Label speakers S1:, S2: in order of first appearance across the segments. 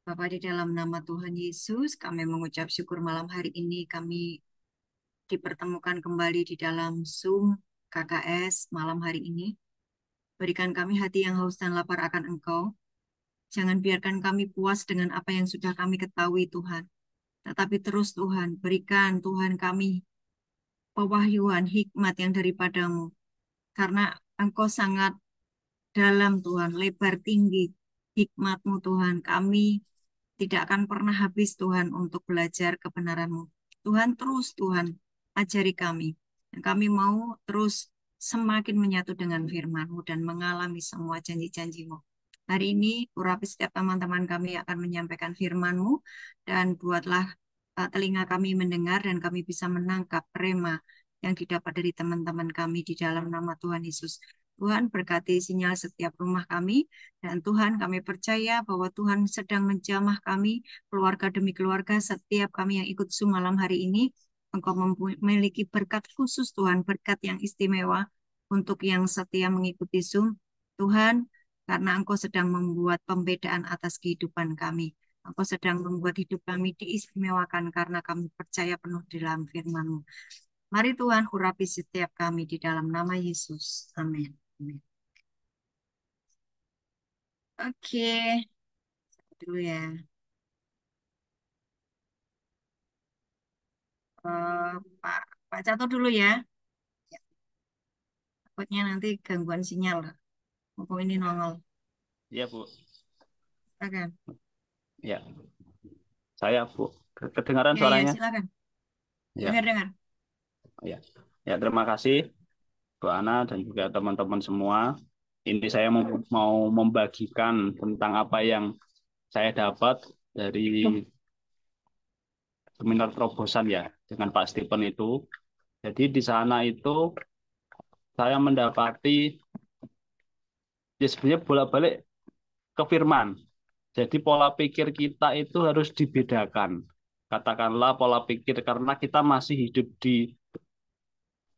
S1: Bapa, di dalam nama Tuhan Yesus, kami mengucap syukur malam hari ini kami dipertemukan kembali di dalam Zoom KKS malam hari ini. Berikan kami hati yang haus dan lapar akan Engkau. Jangan biarkan kami puas dengan apa yang sudah kami ketahui, Tuhan. Tetapi terus Tuhan, berikan Tuhan kami pewahyuan hikmat yang daripadamu. Karena Engkau sangat dalam, Tuhan, lebar tinggi hikmat-Mu, Tuhan. Kami tidak akan pernah habis, Tuhan, untuk belajar kebenaran-Mu. Tuhan, terus Tuhan, ajari kami. Dan kami mau terus semakin menyatu dengan firman-Mu dan mengalami semua janji-janji-Mu. Hari ini, urapi setiap teman-teman kami akan menyampaikan firman-Mu, dan buatlah telinga kami mendengar dan kami bisa menangkap rema yang didapat dari teman-teman kami di dalam nama Tuhan Yesus. Tuhan berkati sinyal setiap rumah kami, dan Tuhan kami percaya bahwa Tuhan sedang menjamah kami, keluarga demi keluarga, setiap kami yang ikut Zoom malam hari ini. Engkau memiliki berkat khusus, Tuhan, berkat yang istimewa untuk yang setia mengikuti Zoom. Tuhan, karena Engkau sedang membuat pembedaan atas kehidupan kami. Engkau sedang membuat hidup kami diistimewakan karena kami percaya penuh dalam firman-Mu. Mari Tuhan urapi setiap kami di dalam nama Yesus. Amin. Amin. Oke, dulu ya. Eh, Pak, Pak Catur dulu ya. Ya, takutnya nanti gangguan sinyal. Mumpung ini nongol.
S2: Iya, Bu.
S1: Silakan.
S2: Ya, saya, Bu. Kedengaran
S1: Ya, ya,
S2: suaranya?
S1: silakan.
S2: Ya,
S1: Dengar-dengar.
S2: ya. Ya, terima kasih, Bu Ana dan juga teman-teman semua. Ini saya mau membagikan tentang apa yang saya dapat dari seminar terobosan ya dengan Pak Stephen itu. Jadi di sana itu saya mendapati ya sebenarnya bolak-balik ke firman. Jadi pola pikir kita itu harus dibedakan. Katakanlah pola pikir karena kita masih hidup di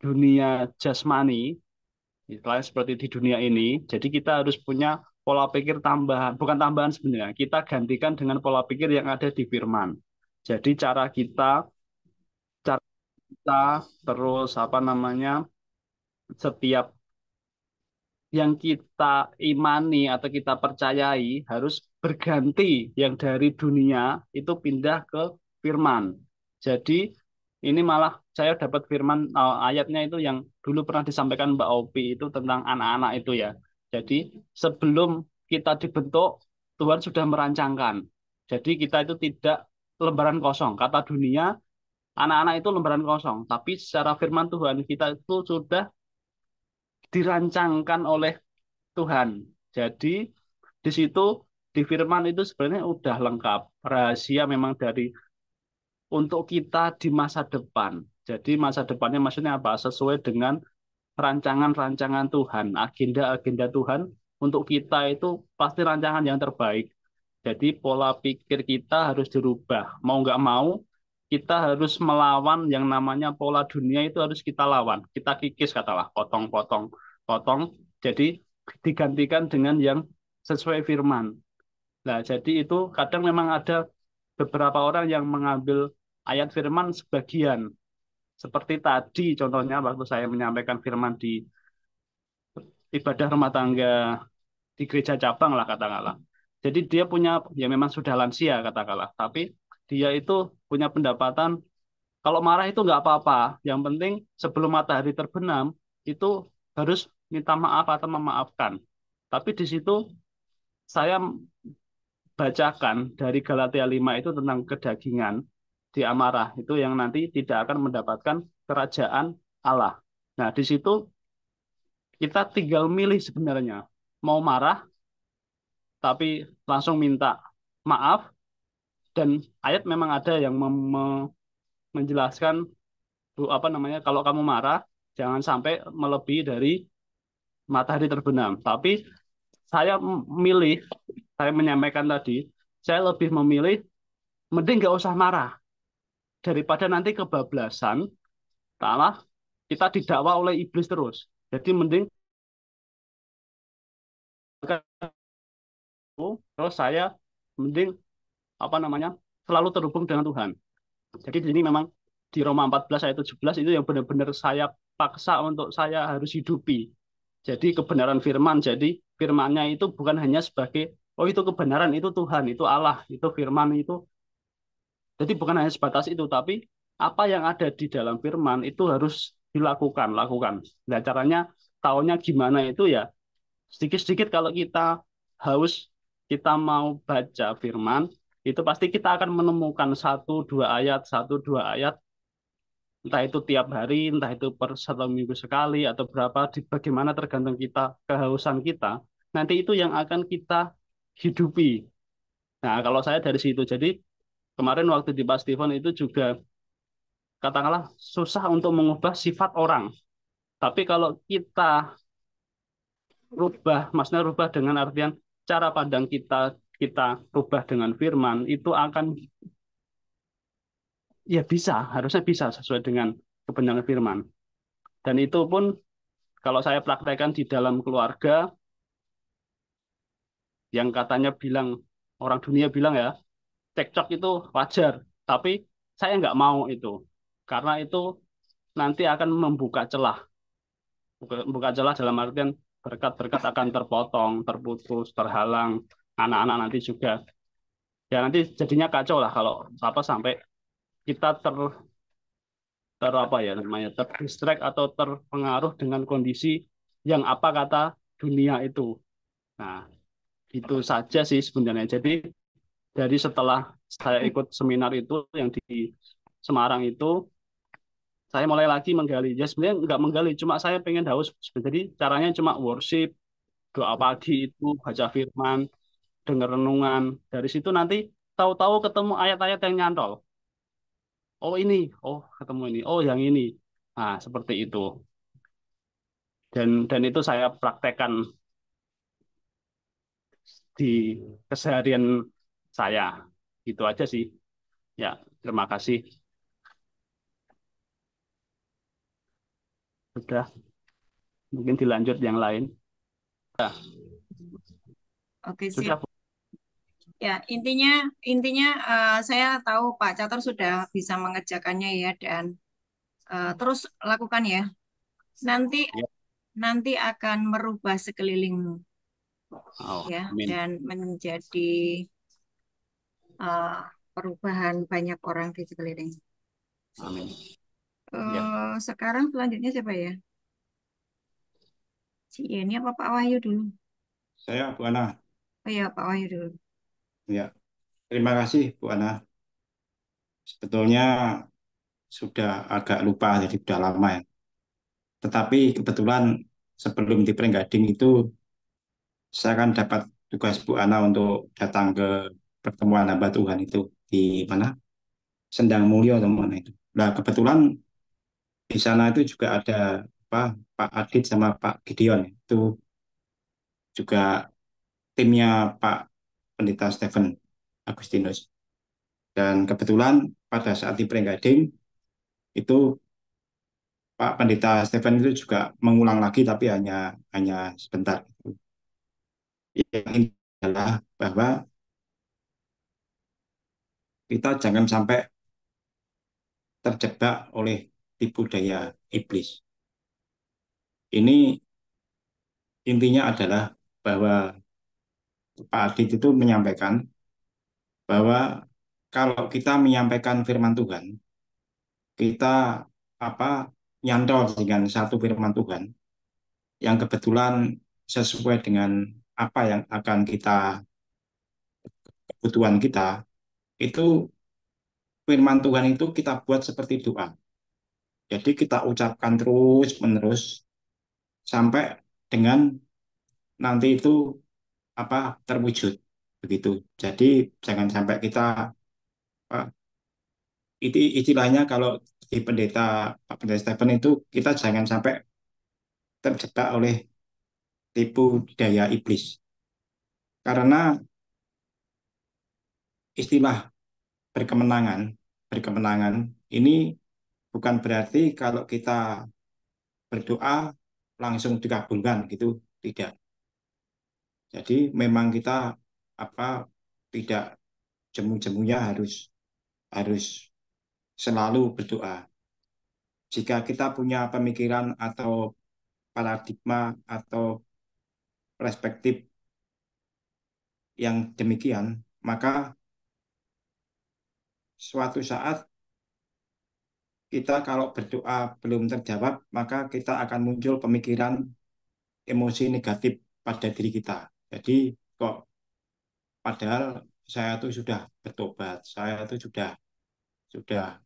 S2: dunia jasmani, istilahnya seperti di dunia ini. Jadi kita harus punya pola pikir tambahan, bukan tambahan sebenarnya. Kita gantikan dengan pola pikir yang ada di firman. Jadi cara kita terus apa namanya, setiap yang kita imani atau kita percayai harus berganti yang dari dunia itu pindah ke firman. Jadi ini malah saya dapat firman ayatnya itu yang dulu pernah disampaikan Mbak Opi itu tentang anak-anak itu ya. Jadi sebelum kita dibentuk Tuhan sudah merancangkan. Jadi kita itu tidak lembaran kosong. Kata dunia anak-anak itu lembaran kosong. Tapi secara firman Tuhan kita itu sudah dirancangkan oleh Tuhan. Jadi di situ di firman itu sebenarnya udah lengkap. Rahasia memang dari untuk kita di masa depan. Jadi masa depannya maksudnya apa? Sesuai dengan rancangan-rancangan Tuhan, agenda-agenda Tuhan untuk kita itu pasti rancangan yang terbaik. Jadi pola pikir kita harus dirubah. Mau nggak mau, kita harus melawan yang namanya pola dunia itu harus kita lawan. Kita kikis katalah, potong-potong, potong. Jadi digantikan dengan yang sesuai firman. Nah, jadi itu kadang memang ada beberapa orang yang mengambil ayat firman sebagian. Seperti tadi contohnya waktu saya menyampaikan firman di ibadah rumah tangga di gereja cabang lah katakanlah. Jadi dia punya ya memang sudah lansia katakanlah, tapi dia itu punya pendapatan kalau marah itu nggak apa-apa. Yang penting sebelum matahari terbenam itu harus minta maaf atau memaafkan. Tapi di situ saya bacakan dari Galatia 5 itu tentang kedagingan di amarah itu yang nanti tidak akan mendapatkan kerajaan Allah. Nah, di situ kita tinggal milih sebenarnya mau marah tapi langsung minta maaf dan ayat memang ada yang menjelaskan apa namanya kalau kamu marah jangan sampai melebihi dari matahari terbenam. Tapi saya milih saya menyampaikan tadi saya lebih memilih mending nggak usah marah daripada nanti kebablasan kalah kita didakwa oleh iblis terus. Jadi mending terus saya mending apa namanya selalu terhubung dengan Tuhan. Jadi di sini memang di Roma 14 ayat 17 itu yang benar-benar saya paksa untuk saya harus hidupi. Jadi kebenaran firman, jadi firmannya itu bukan hanya sebagai, oh itu kebenaran, itu Tuhan, itu Allah, itu firman, itu. Jadi bukan hanya sebatas itu, tapi apa yang ada di dalam firman itu harus dilakukan, lakukan. Nah caranya, taunya gimana itu ya, sedikit-sedikit kalau kita haus, kita mau baca firman, itu pasti kita akan menemukan satu dua ayat, entah itu tiap hari, entah itu per 1 minggu sekali, atau berapa, bagaimana tergantung kita, kehausan kita, nanti itu yang akan kita hidupi. Nah, kalau saya dari situ, jadi kemarin waktu di Pak Steven itu juga, katakanlah, susah untuk mengubah sifat orang. Tapi kalau kita rubah, maksudnya rubah dengan artian cara pandang kita, kita rubah dengan firman, itu akan, ya bisa, harusnya bisa sesuai dengan kebenaran firman. Dan itu pun kalau saya praktekkan di dalam keluarga, yang katanya bilang, orang dunia bilang ya, cekcok itu wajar. Tapi saya nggak mau itu. Karena itu nanti akan membuka celah. Buka celah dalam artian berkat-berkat akan terpotong, terputus, terhalang. Anak-anak nanti juga. Ya nanti jadinya kacau lah kalau apa sampai kita ter apa ya namanya, terdistract atau terpengaruh dengan kondisi yang apa kata dunia itu. Nah, itu saja sih sebenarnya. Jadi dari setelah saya ikut seminar itu yang di Semarang itu, saya mulai lagi menggali. Ya sebenarnya nggak menggali, cuma saya pengen haus. Jadi caranya cuma worship, doa pagi itu, baca firman, dengar renungan. Dari situ nanti tahu-tahu ketemu ayat-ayat yang nyantol. Oh ini, oh ketemu ini, oh yang ini. Nah, seperti itu. Dan itu saya praktekkan di keseharian saya. Itu aja sih. Ya, terima kasih. Sudah, mungkin dilanjut yang lain. Ya,
S1: Oke, sip.
S2: sudah, Bu.
S1: Ya, intinya intinya saya tahu Pak Catur sudah bisa mengerjakannya ya dan terus lakukan ya. Nanti
S2: Ya.
S1: nanti akan merubah sekelilingmu
S2: Oh,
S1: ya
S2: amin.
S1: dan menjadi eh, perubahan banyak orang di sekeliling.
S2: Amin. Ya.
S1: Sekarang selanjutnya siapa ya? Si Yeni apa Pak Wahyu dulu?
S3: Saya Bu Ana.
S1: Oh ya Pak Wahyu dulu.
S3: Ya, terima kasih Bu Ana. Sebetulnya sudah agak lupa, jadi sudah lama ya. Tetapi kebetulan sebelum di Pringgading itu saya kan dapat tugas Bu Ana untuk datang ke pertemuan hamba Tuhan itu di mana? Sendang Mulyo teman itu. Nah, kebetulan di sana itu juga ada apa Pak Adit sama Pak Gideon itu juga timnya Pak Pendeta Stephen Agustinus. Dan kebetulan pada saat di Pringgading itu Pak Pendeta Stephen itu juga mengulang lagi tapi hanya hanya sebentar. Yang ini adalah bahwa kita jangan sampai terjebak oleh tipu daya iblis. Ini intinya adalah bahwa Pak Adit itu menyampaikan bahwa kalau kita menyampaikan firman Tuhan, kita apa nyantol dengan satu firman Tuhan yang kebetulan sesuai dengan apa yang akan kita kebutuhan kita, itu firman Tuhan itu kita buat seperti doa. Jadi kita ucapkan terus-menerus sampai dengan nanti itu apa terwujud begitu. Jadi jangan sampai kita itu istilahnya kalau di pendeta Pak Pendeta Stephen itu kita jangan sampai terjebak oleh tipu daya iblis. Karena istilah berkemenangan, berkemenangan ini bukan berarti kalau kita berdoa langsung dikabulkan gitu, tidak. Jadi memang kita apa tidak jemu-jemunya harus harus selalu berdoa. Jika kita punya pemikiran atau paradigma atau perspektif yang demikian, maka suatu saat kita kalau berdoa belum terjawab, maka kita akan muncul pemikiran emosi negatif pada diri kita. Jadi kok padahal saya tuh sudah bertobat, saya tuh sudah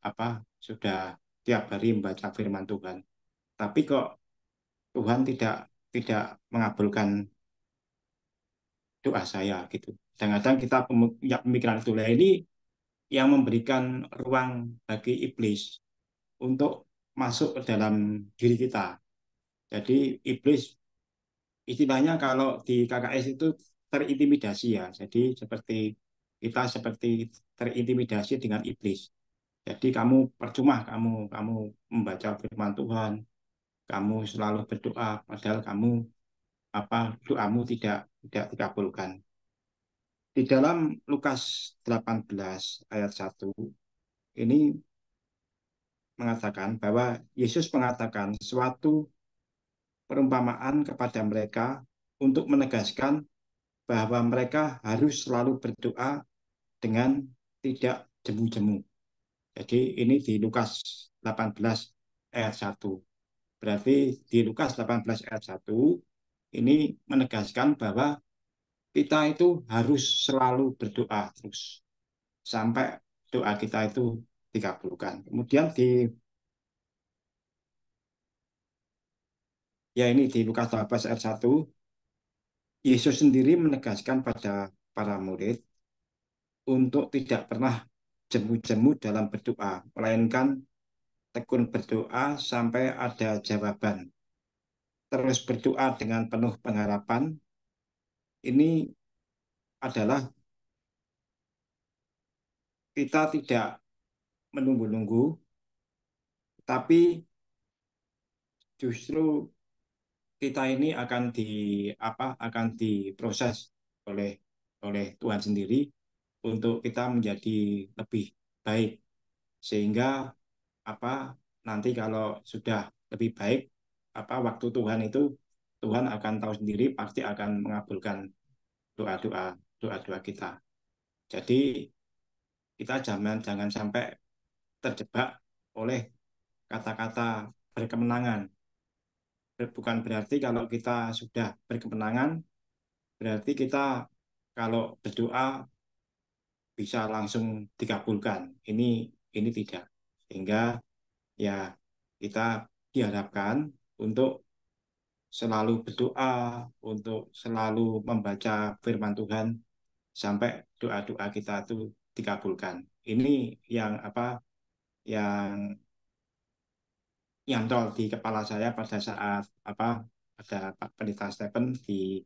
S3: apa? Sudah tiap hari membaca firman Tuhan. Tapi kok Tuhan tidak tidak mengabulkan doa saya gitu. Kadang-kadang kita punya pemikiran itu. Nah, ini yang memberikan ruang bagi iblis untuk masuk ke dalam diri kita. Jadi iblis istilahnya kalau di KKS itu terintimidasi ya. Jadi kita seperti terintimidasi dengan iblis. Jadi kamu percuma kamu membaca firman Tuhan, kamu selalu berdoa padahal kamu doamu tidak dikabulkan. Di dalam Lukas 18 ayat 1 ini mengatakan bahwa Yesus mengatakan suatu perumpamaan kepada mereka untuk menegaskan bahwa mereka harus selalu berdoa dengan tidak jemu-jemu. Jadi ini di Lukas 18 ayat 1. Berarti di Lukas 18 ayat 1 ini menegaskan bahwa kita itu harus selalu berdoa terus sampai doa kita itu dikabulkan. Kemudian ini di Lukas 18 ayat 1, Yesus sendiri menegaskan pada para murid untuk tidak pernah jemu-jemu dalam berdoa, melainkan tekun berdoa sampai ada jawaban. Terus berdoa dengan penuh pengharapan, ini adalah kita tidak menunggu-nunggu, tapi justru kita ini akan diproses oleh oleh Tuhan sendiri untuk kita menjadi lebih baik sehingga apa nanti kalau sudah lebih baik waktu Tuhan itu Tuhan akan tahu sendiri pasti akan mengabulkan doa-doa kita. Jadi kita jangan sampai terjebak oleh kata-kata berkemenangan. Bukan berarti kalau kita sudah berkemenangan berarti kita kalau berdoa bisa langsung dikabulkan. Ini tidak. Sehingga ya kita diharapkan untuk selalu berdoa, untuk selalu membaca firman Tuhan sampai doa-doa kita itu dikabulkan. Ini yang yang nyantol di kepala saya pada saat ada Pak Pendeta Stephen di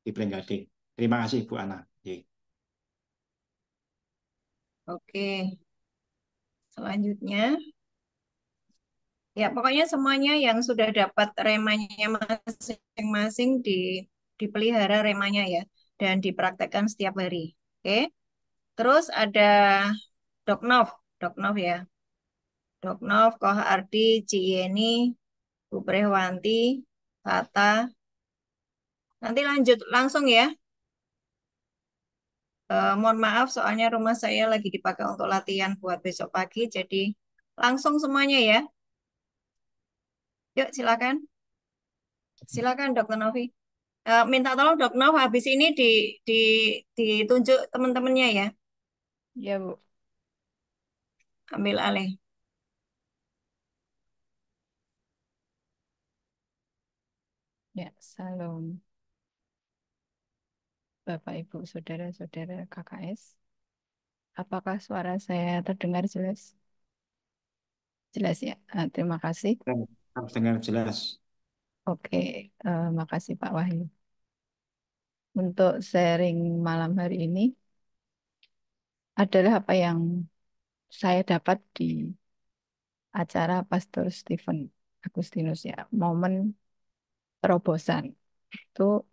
S3: Pringgading. Terima kasih Bu Ana.
S4: Oke, selanjutnya. Ya, pokoknya semuanya yang sudah dapat remanya masing-masing dipelihara remanya ya, dan dipraktekkan setiap hari. Oke, terus ada Doknov, Doknov ya. Doknov, Koh Ardi, Ciyeni, Bu Prehwanti, Tata. Nanti lanjut langsung ya. Mohon maaf, soalnya rumah saya lagi dipakai untuk latihan buat besok pagi, jadi langsung semuanya ya. Yuk, silakan. Silakan, Dokter Novi. Minta tolong Dok Nov habis ini di ditunjuk teman-temannya ya.
S5: Ya, Bu.
S4: Ambil alih.
S5: Ya, salam Bapak, Ibu, Saudara-saudara KKS. Apakah suara saya terdengar jelas? Jelas ya. Terima kasih.
S3: Harus dengar jelas.
S5: Oke, makasih Pak Wahyu. Untuk sharing malam hari ini adalah apa yang saya dapat di acara Pastor Stephen Agustinus ya, momen terobosan. Itu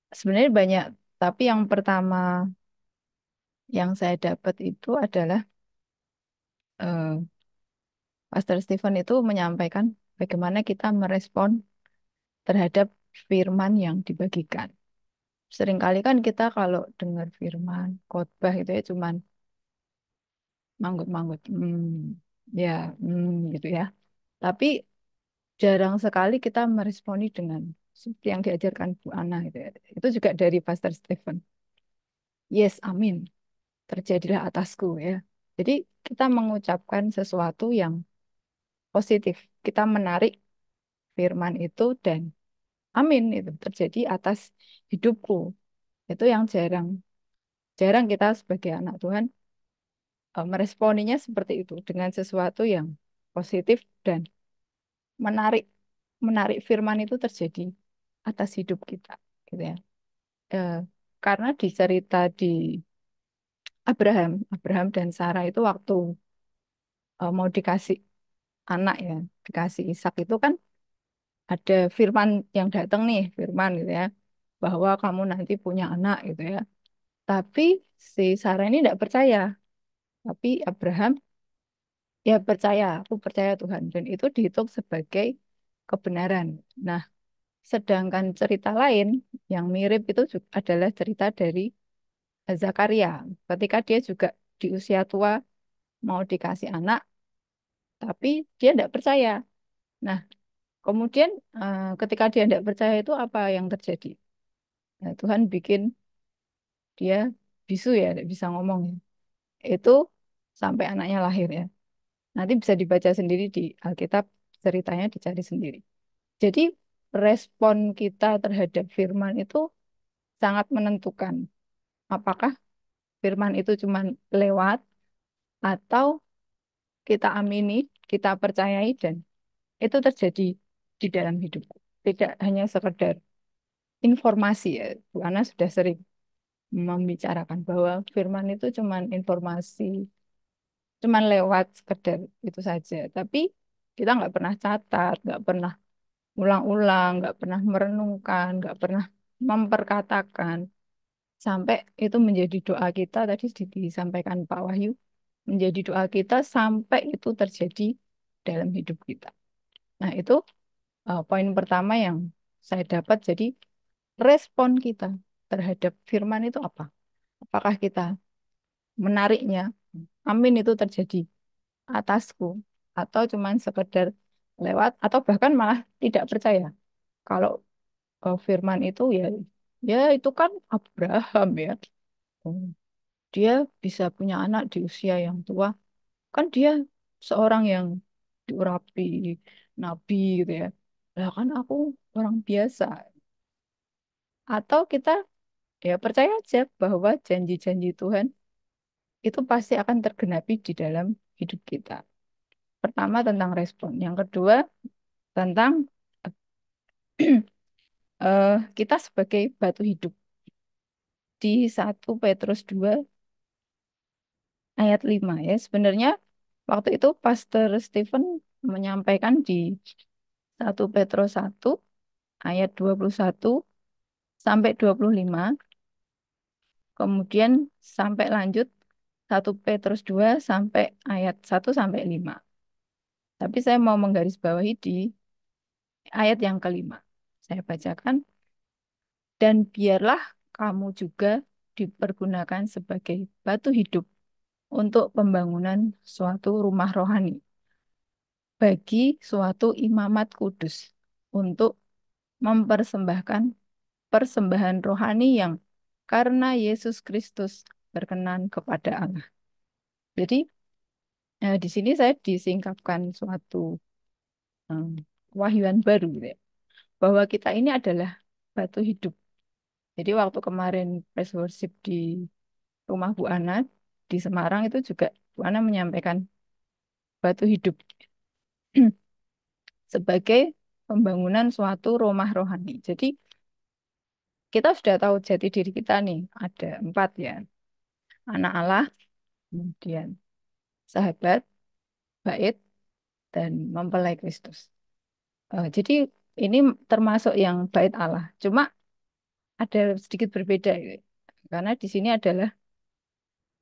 S5: sebenarnya banyak, tapi yang pertama Yang saya dapat itu adalah eh, Pastor Stephen itu menyampaikan bagaimana kita merespon terhadap firman yang dibagikan. Seringkali kan kita kalau dengar firman, khotbah itu ya cuman manggut-manggut. Ya, gitu ya. Tapi jarang sekali kita meresponi dengan seperti yang diajarkan Bu Ana gitu ya. Itu juga dari Pastor Stephen. Yes, amin. Terjadilah atasku ya. Jadi kita mengucapkan sesuatu yang positif. Kita menarik firman itu dan amin itu terjadi atas hidupku. Itu yang jarang jarang kita sebagai anak Tuhan meresponinya seperti itu dengan sesuatu yang positif dan menarik menarik firman itu terjadi atas hidup kita gitu ya. Eh, karena di cerita di Abraham dan Sarah itu waktu mau dikasih anak ya, dikasih Ishak itu kan ada firman yang datang nih, firman gitu ya, bahwa kamu nanti punya anak gitu ya. Tapi si Sarah ini tidak percaya, tapi Abraham ya percaya, aku percaya Tuhan dan itu dihitung sebagai kebenaran. Nah, sedangkan cerita lain yang mirip itu adalah cerita dari Zakaria. Ketika dia juga di usia tua mau dikasih anak, tapi dia tidak percaya. Nah, kemudian ketika dia tidak percaya itu apa yang terjadi? Nah, Tuhan bikin dia bisu ya, tidak bisa ngomong ya. Itu sampai anaknya lahir ya. Nanti bisa dibaca sendiri di Alkitab, ceritanya dicari sendiri. Jadi respon kita terhadap firman itu sangat menentukan. Apakah firman itu cuma lewat atau kita amini, kita percayai dan itu terjadi di dalam hidup. Tidak hanya sekedar informasi ya. Bu Ana sudah sering membicarakan bahwa firman itu cuma informasi, cuma lewat sekedar itu saja. Tapi kita nggak pernah catat, nggak pernah ulang-ulang, nggak pernah merenungkan, nggak pernah memperkatakan. Sampai itu menjadi doa kita, tadi disampaikan Pak Wahyu, menjadi doa kita sampai itu terjadi dalam hidup kita. Nah, itu poin pertama yang saya dapat. Jadi, respon kita terhadap firman itu apa? Apakah kita menariknya, amin itu terjadi atasku, atau cuman sekedar lewat, atau bahkan malah tidak percaya. Kalau firman itu ya, ya itu kan Abraham ya. Oh, dia bisa punya anak di usia yang tua. Kan dia seorang yang diurapi, nabi gitu ya. Lah kan aku orang biasa. Atau kita ya percaya aja bahwa janji-janji Tuhan itu pasti akan tergenapi di dalam hidup kita. Pertama tentang respon. Yang kedua tentang kita sebagai batu hidup. Di 1 Petrus 2 ayat 5 ya. Sebenarnya waktu itu Pastor Stephen menyampaikan di 1 Petrus 1 ayat 21 sampai 25, kemudian sampai lanjut 1 Petrus 2 sampai ayat 1 sampai 5. Tapi saya mau menggarisbawahi di ayat yang kelima. Saya bacakan, dan biarlah kamu juga dipergunakan sebagai batu hidup untuk pembangunan suatu rumah rohani, bagi suatu imamat kudus, untuk mempersembahkan persembahan rohani yang karena Yesus Kristus berkenan kepada Allah. Jadi di sini saya disingkapkan suatu eh, wahyuan baru gitu ya, bahwa kita ini adalah batu hidup. Jadi waktu kemarin praise worship di rumah Bu Ana di Semarang itu juga Bu Ana menyampaikan batu hidup sebagai pembangunan suatu rumah rohani. Jadi kita sudah tahu jati diri kita nih, ada 4 ya. Anak Allah, kemudian sahabat, bait, dan mempelai Kristus. Jadi ini termasuk yang bait Allah. Cuma ada sedikit berbeda ya. Karena di sini adalah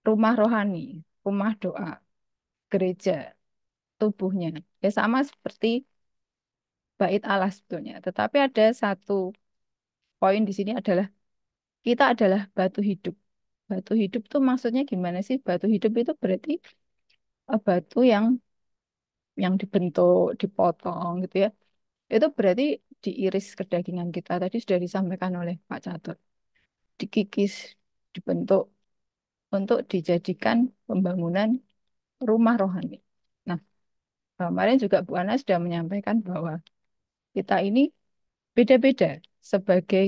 S5: rumah rohani, rumah doa, gereja, tubuhnya. Ya sama seperti bait Allah sebetulnya. Tetapi ada satu poin di sini adalah kita adalah batu hidup. Batu hidup tuh maksudnya gimana sih? Batu hidup itu berarti batu yang dibentuk, dipotong gitu ya. Itu berarti diiris kedagingan kita. Tadi sudah disampaikan oleh Pak Catur. Dikikis, dibentuk untuk dijadikan pembangunan rumah rohani. Nah, kemarin juga Bu Ana sudah menyampaikan bahwa kita ini beda-beda sebagai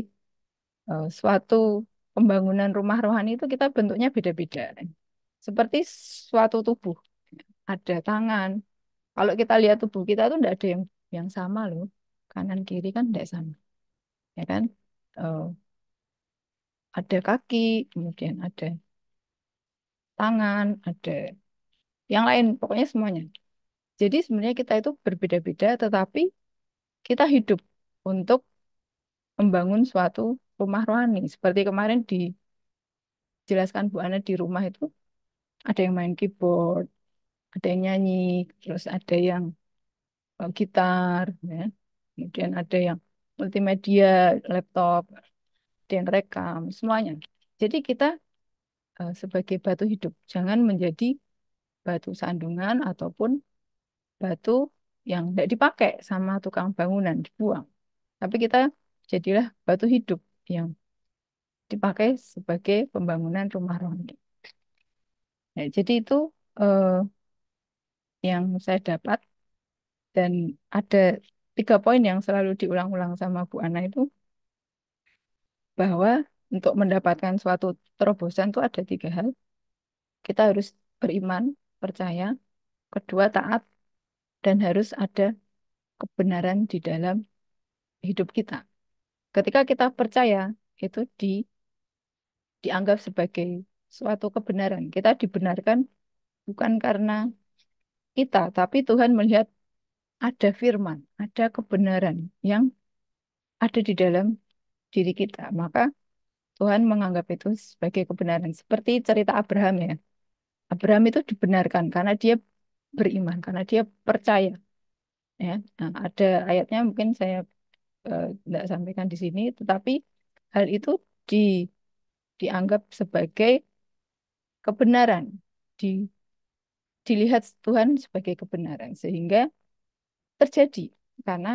S5: suatu pembangunan rumah rohani itu kita bentuknya beda-beda. Seperti suatu tubuh, ada tangan. Kalau kita lihat tubuh kita tuh tidak ada yang sama loh. Kanan kiri kan tidak sama, ya kan? Eh, ada kaki, kemudian ada tangan, ada yang lain, pokoknya semuanya. Jadi sebenarnya kita itu berbeda-beda, tetapi kita hidup untuk membangun suatu rumah rohani. Seperti kemarin dijelaskan Bu Ana di rumah itu, ada yang main keyboard, ada yang nyanyi, terus ada yang gitar, ya. Kemudian ada yang multimedia, laptop, ada yang rekam, semuanya. Jadi kita sebagai batu hidup, jangan menjadi batu sandungan ataupun batu yang tidak dipakai sama tukang bangunan, dibuang. Tapi kita jadilah batu hidup yang dipakai sebagai pembangunan rumah rohani. Nah, jadi itu eh, yang saya dapat dan ada 3 poin yang selalu diulang-ulang sama Bu Ana itu bahwa untuk mendapatkan suatu terobosan itu ada 3 hal. Kita harus beriman, percaya, kedua taat, dan harus ada kebenaran di dalam hidup kita. Ketika kita percaya, itu dianggap sebagai suatu kebenaran. Kita dibenarkan bukan karena kita, tapi Tuhan melihat ada firman, ada kebenaran yang ada di dalam diri kita. Maka Tuhan menganggap itu sebagai kebenaran. Seperti cerita Abraham ya. Abraham itu dibenarkan karena dia beriman, karena dia percaya. Ya, nah, ada ayatnya mungkin saya tidak sampaikan di sini, tetapi hal itu di, dianggap sebagai kebenaran, di, dilihat Tuhan sebagai kebenaran, sehingga terjadi karena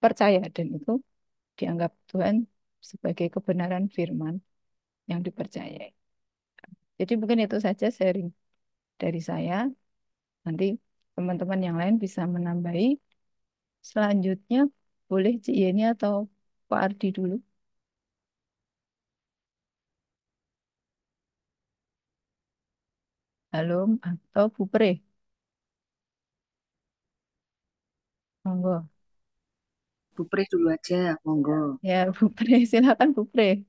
S5: percaya dan itu dianggap Tuhan sebagai kebenaran firman yang dipercayai. Jadi mungkin itu saja sharing dari saya. Nanti teman-teman yang lain bisa menambahi. Selanjutnya boleh Cik Yeni atau Pak Ardi dulu. Halo, atau Bu Pre. Monggo.
S6: Bu Pri dulu aja, monggo.
S5: Ya, Bu Pre, silakan Bu Pre.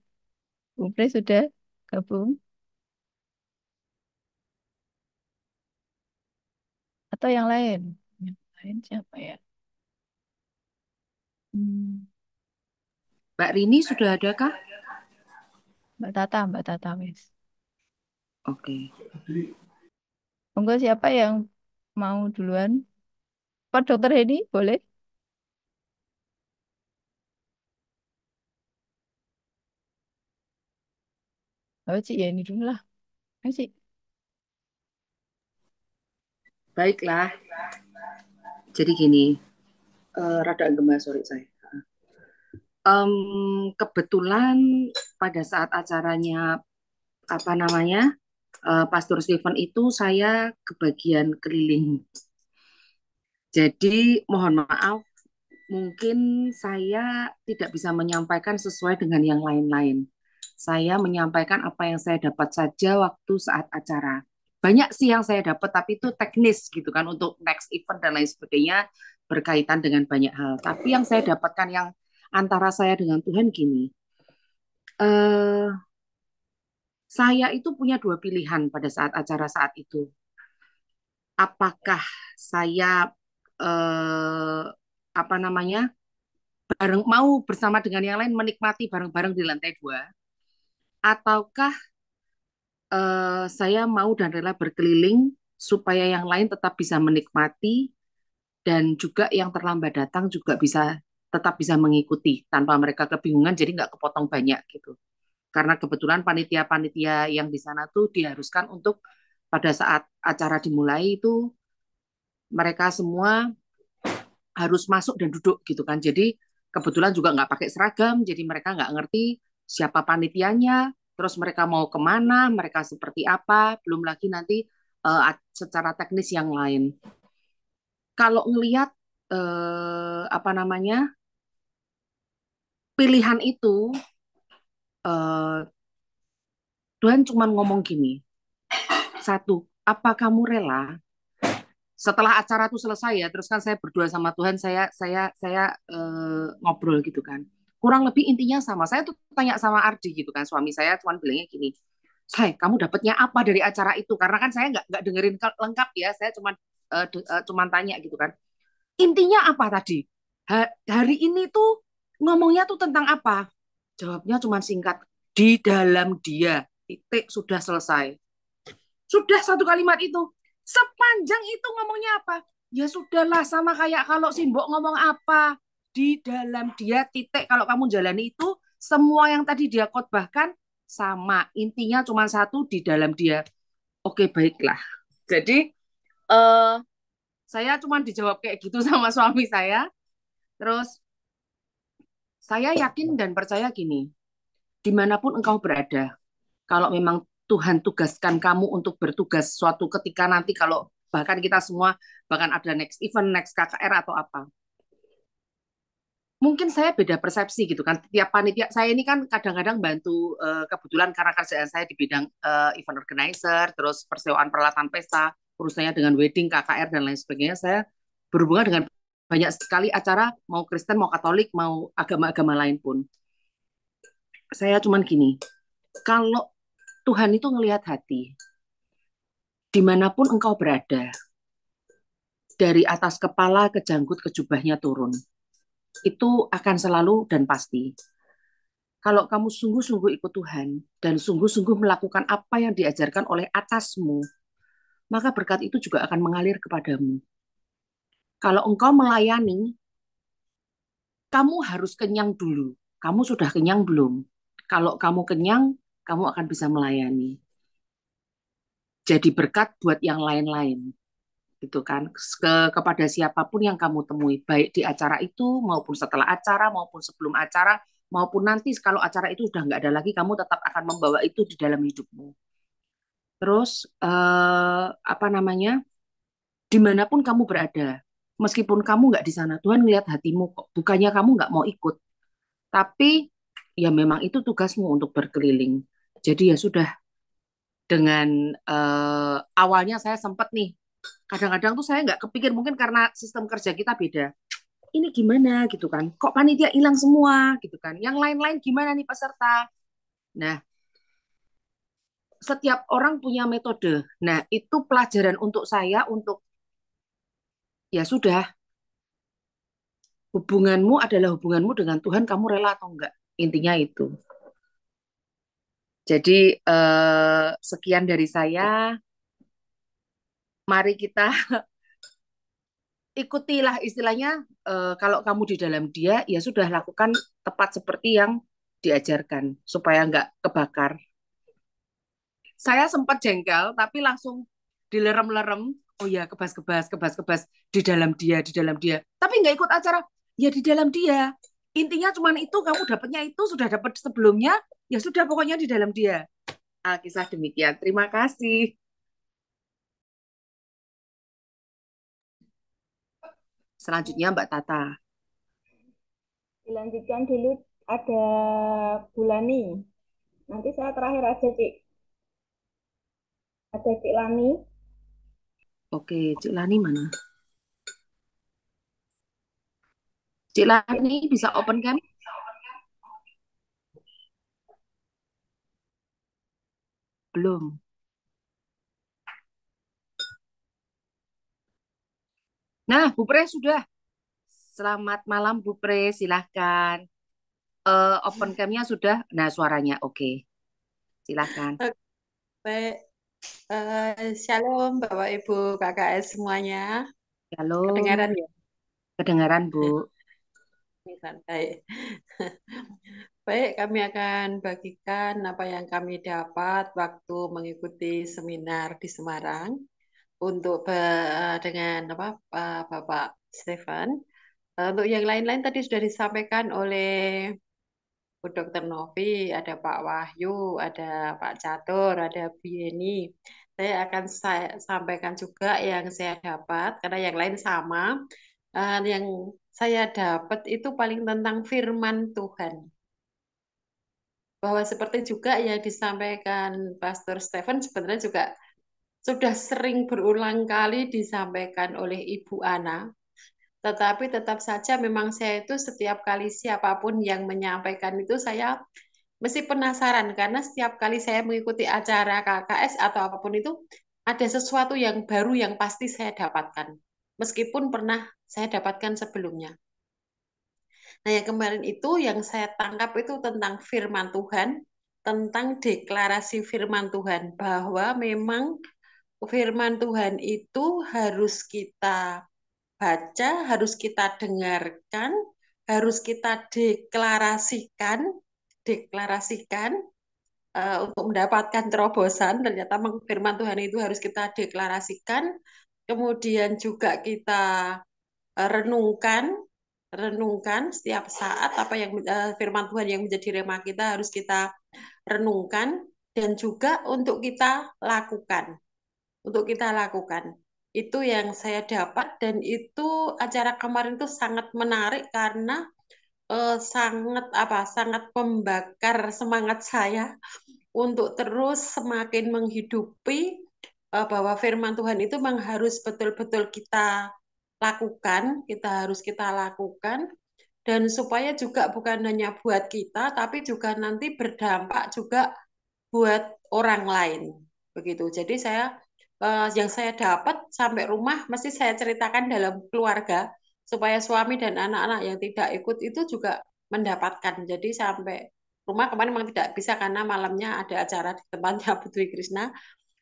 S5: Bu Pre sudah gabung atau yang lain? Yang lain siapa ya? Hmm,
S6: Mbak Rini sudah ada kah?
S5: Mbak Tata wes.
S6: Oke.
S5: Monggo siapa yang mau duluan? Pak Dokter Hedi, boleh? Oh, Cik Yeni dulu lah. Ayo, Cik.
S6: Baiklah. Jadi gini, rada gema sorry saya. Kebetulan pada saat acaranya apa namanya Pastor Stephen itu saya kebagian keliling. Jadi mohon maaf, mungkin saya tidak bisa menyampaikan sesuai dengan yang lain-lain. Saya menyampaikan apa yang saya dapat saja waktu saat acara. Banyak sih yang saya dapat, tapi itu teknis gitu kan untuk next event dan lain sebagainya berkaitan dengan banyak hal. Tapi yang saya dapatkan yang antara saya dengan Tuhan gini, eh, saya itu punya 2 pilihan pada saat acara saat itu. Apakah saya eh, apa namanya bareng mau bersama dengan yang lain menikmati bareng-bareng di lantai 2, ataukah saya mau dan rela berkeliling supaya yang lain tetap bisa menikmati dan juga yang terlambat datang juga bisa tetap bisa mengikuti tanpa mereka kebingungan, jadi nggak kepotong banyak gitu. Karena kebetulan panitia-panitia yang di sana tuh diharuskan untuk pada saat acara dimulai itu mereka semua harus masuk dan duduk gitu kan. Jadi kebetulan juga nggak pakai seragam, jadi mereka nggak ngerti siapa panitianya, terus mereka mau kemana, mereka seperti apa, belum lagi nanti secara teknis yang lain. Kalau ngelihat apa namanya pilihan itu, eh, Tuhan cuma ngomong gini, satu, apa kamu rela setelah acara itu selesai ya, terus kan saya berdua sama Tuhan, saya ngobrol gitu kan. Kurang lebih intinya sama. Saya tuh tanya sama Ardi gitu kan, suami saya cuma bilangnya gini, "Say, kamu dapatnya apa dari acara itu?" Karena kan saya nggak dengerin lengkap ya, saya cuma tanya gitu kan. Intinya apa tadi? Hari ini tuh ngomongnya tuh tentang apa? Jawabnya cuma singkat, di dalam dia. Titik, sudah selesai. Sudah satu kalimat itu. Sepanjang itu ngomongnya apa? Ya sudahlah, sama kayak kalau Simbok ngomong apa. Di dalam dia, titik. Kalau kamu jalani itu, semua yang tadi dia khotbahkan sama. Intinya cuma satu, di dalam dia. Oke, baiklah. Jadi, eh, saya cuma dijawab kayak gitu sama suami saya. Terus, saya yakin dan percaya gini, dimanapun engkau berada, kalau memang Tuhan tugaskan kamu untuk bertugas suatu ketika nanti kalau bahkan kita semua bahkan ada next event, next KKR atau apa. Mungkin saya beda persepsi gitu kan. Tiap panitia saya ini kan kadang-kadang bantu kebetulan karena kerjaan saya di bidang event organizer, terus persewaan peralatan pesta, urusannya dengan wedding, KKR dan lain sebagainya. Saya berhubungan dengan banyak sekali acara mau Kristen, mau Katolik, mau agama-agama lain pun. Saya cuman gini, kalau Tuhan itu ngelihat hati, dimanapun engkau berada, dari atas kepala ke janggut ke jubahnya turun. Itu akan selalu dan pasti. Kalau kamu sungguh-sungguh ikut Tuhan dan sungguh-sungguh melakukan apa yang diajarkan oleh atasmu, maka berkat itu juga akan mengalir kepadamu. Kalau engkau melayani, kamu harus kenyang dulu. Kamu sudah kenyang belum? Kalau kamu kenyang, kamu akan bisa melayani. Jadi berkat buat yang lain-lain. Gitu kan, kepada siapapun yang kamu temui, baik di acara itu maupun setelah acara maupun sebelum acara maupun nanti kalau acara itu udah nggak ada lagi, kamu tetap akan membawa itu di dalam hidupmu. Terus apa namanya, dimanapun kamu berada, meskipun kamu nggak di sana, Tuhan ngelihat hatimu kok. Bukannya kamu nggak mau ikut, tapi ya memang itu tugasmu untuk berkeliling. Jadi ya sudah, dengan awalnya saya sempat nih kadang-kadang tuh saya nggak kepikir mungkin karena sistem kerja kita beda. Ini gimana gitu kan? Kok panitia hilang semua gitu kan? Yang lain-lain gimana nih peserta? Nah, setiap orang punya metode. Nah, itu pelajaran untuk saya untuk ya sudah, hubunganmu adalah hubunganmu dengan Tuhan, kamu rela atau enggak? Intinya itu. Jadi sekian dari saya. Mari kita ikutilah istilahnya, kalau kamu di dalam dia ya sudah lakukan tepat seperti yang diajarkan supaya nggak kebakar. Saya sempat jengkel tapi langsung dilerem-lerem, oh ya kebas-kebas kebas-kebas di dalam dia, di dalam dia, tapi nggak ikut acara. Ya di dalam dia, intinya cuma itu, kamu dapatnya itu sudah dapat sebelumnya, ya sudah pokoknya di dalam dia. Alkisah demikian, terima kasih. Selanjutnya Mbak Tata.
S4: Dilanjutkan dulu, ada Bulani. Nanti saya terakhir aja, Cik. Ada Cik Lani.
S6: Oke, Cik Lani mana? Cik Lani bisa open cam? Belum. Nah, Bu Pre sudah. Selamat malam Bu Pre, silahkan. Open cam-nya sudah. Nah, suaranya oke. Silahkan.
S7: Baik, Shalom Bapak Ibu KKS semuanya.
S6: Shalom,
S7: Kedengaran ya?
S6: kedengaran Bu.
S7: Baik. Baik, kami akan bagikan apa yang kami dapat waktu mengikuti seminar di Semarang untuk dengan Bapak Stefan. Untuk yang lain-lain tadi sudah disampaikan oleh Bu Dr. Novi, ada Pak Wahyu, ada Pak Catur, ada Bu Yeni. Saya akan sampaikan juga yang saya dapat, karena yang lain sama. Yang saya dapat itu paling tentang firman Tuhan. Bahwa seperti juga yang disampaikan Pastor Stephen sebenarnya juga sudah sering berulang kali disampaikan oleh Ibu Ana. Tetapi tetap saja memang saya itu setiap kali siapapun yang menyampaikan itu saya mesti penasaran karena setiap kali saya mengikuti acara KKS atau apapun itu ada sesuatu yang baru yang pasti saya dapatkan. Meskipun pernah saya dapatkan sebelumnya. Nah, yang kemarin itu yang saya tangkap itu tentang firman Tuhan, tentang deklarasi firman Tuhan bahwa memang firman Tuhan itu harus kita baca, harus kita dengarkan, harus kita deklarasikan untuk mendapatkan terobosan. Ternyata firman Tuhan itu harus kita deklarasikan, kemudian juga kita renungkan, setiap saat apa yang firman Tuhan yang menjadi rema kita harus kita renungkan dan juga untuk kita lakukan. Itu yang saya dapat dan itu acara kemarin itu sangat menarik karena sangat membakar semangat saya untuk terus semakin menghidupi bahwa firman Tuhan itu memang harus betul-betul harus kita lakukan dan supaya juga bukan hanya buat kita tapi juga nanti berdampak juga buat orang lain begitu. Jadi yang saya dapat sampai rumah mesti saya ceritakan dalam keluarga supaya suami dan anak-anak yang tidak ikut itu juga mendapatkan. Jadi sampai rumah kemarin memang tidak bisa karena malamnya ada acara di tempatnya Putri Krishna.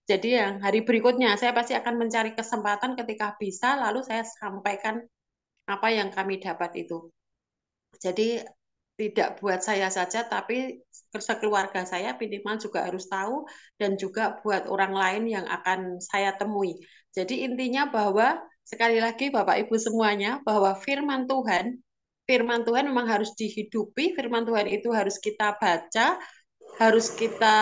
S7: Jadi yang hari berikutnya saya pasti akan mencari kesempatan ketika bisa lalu saya sampaikan apa yang kami dapat itu. Jadi tidak buat saya saja, tapi sekeluarga saya minimal juga harus tahu dan juga buat orang lain yang akan saya temui. Jadi intinya bahwa sekali lagi Bapak Ibu semuanya, bahwa firman Tuhan memang harus dihidupi, firman Tuhan itu harus kita baca, harus kita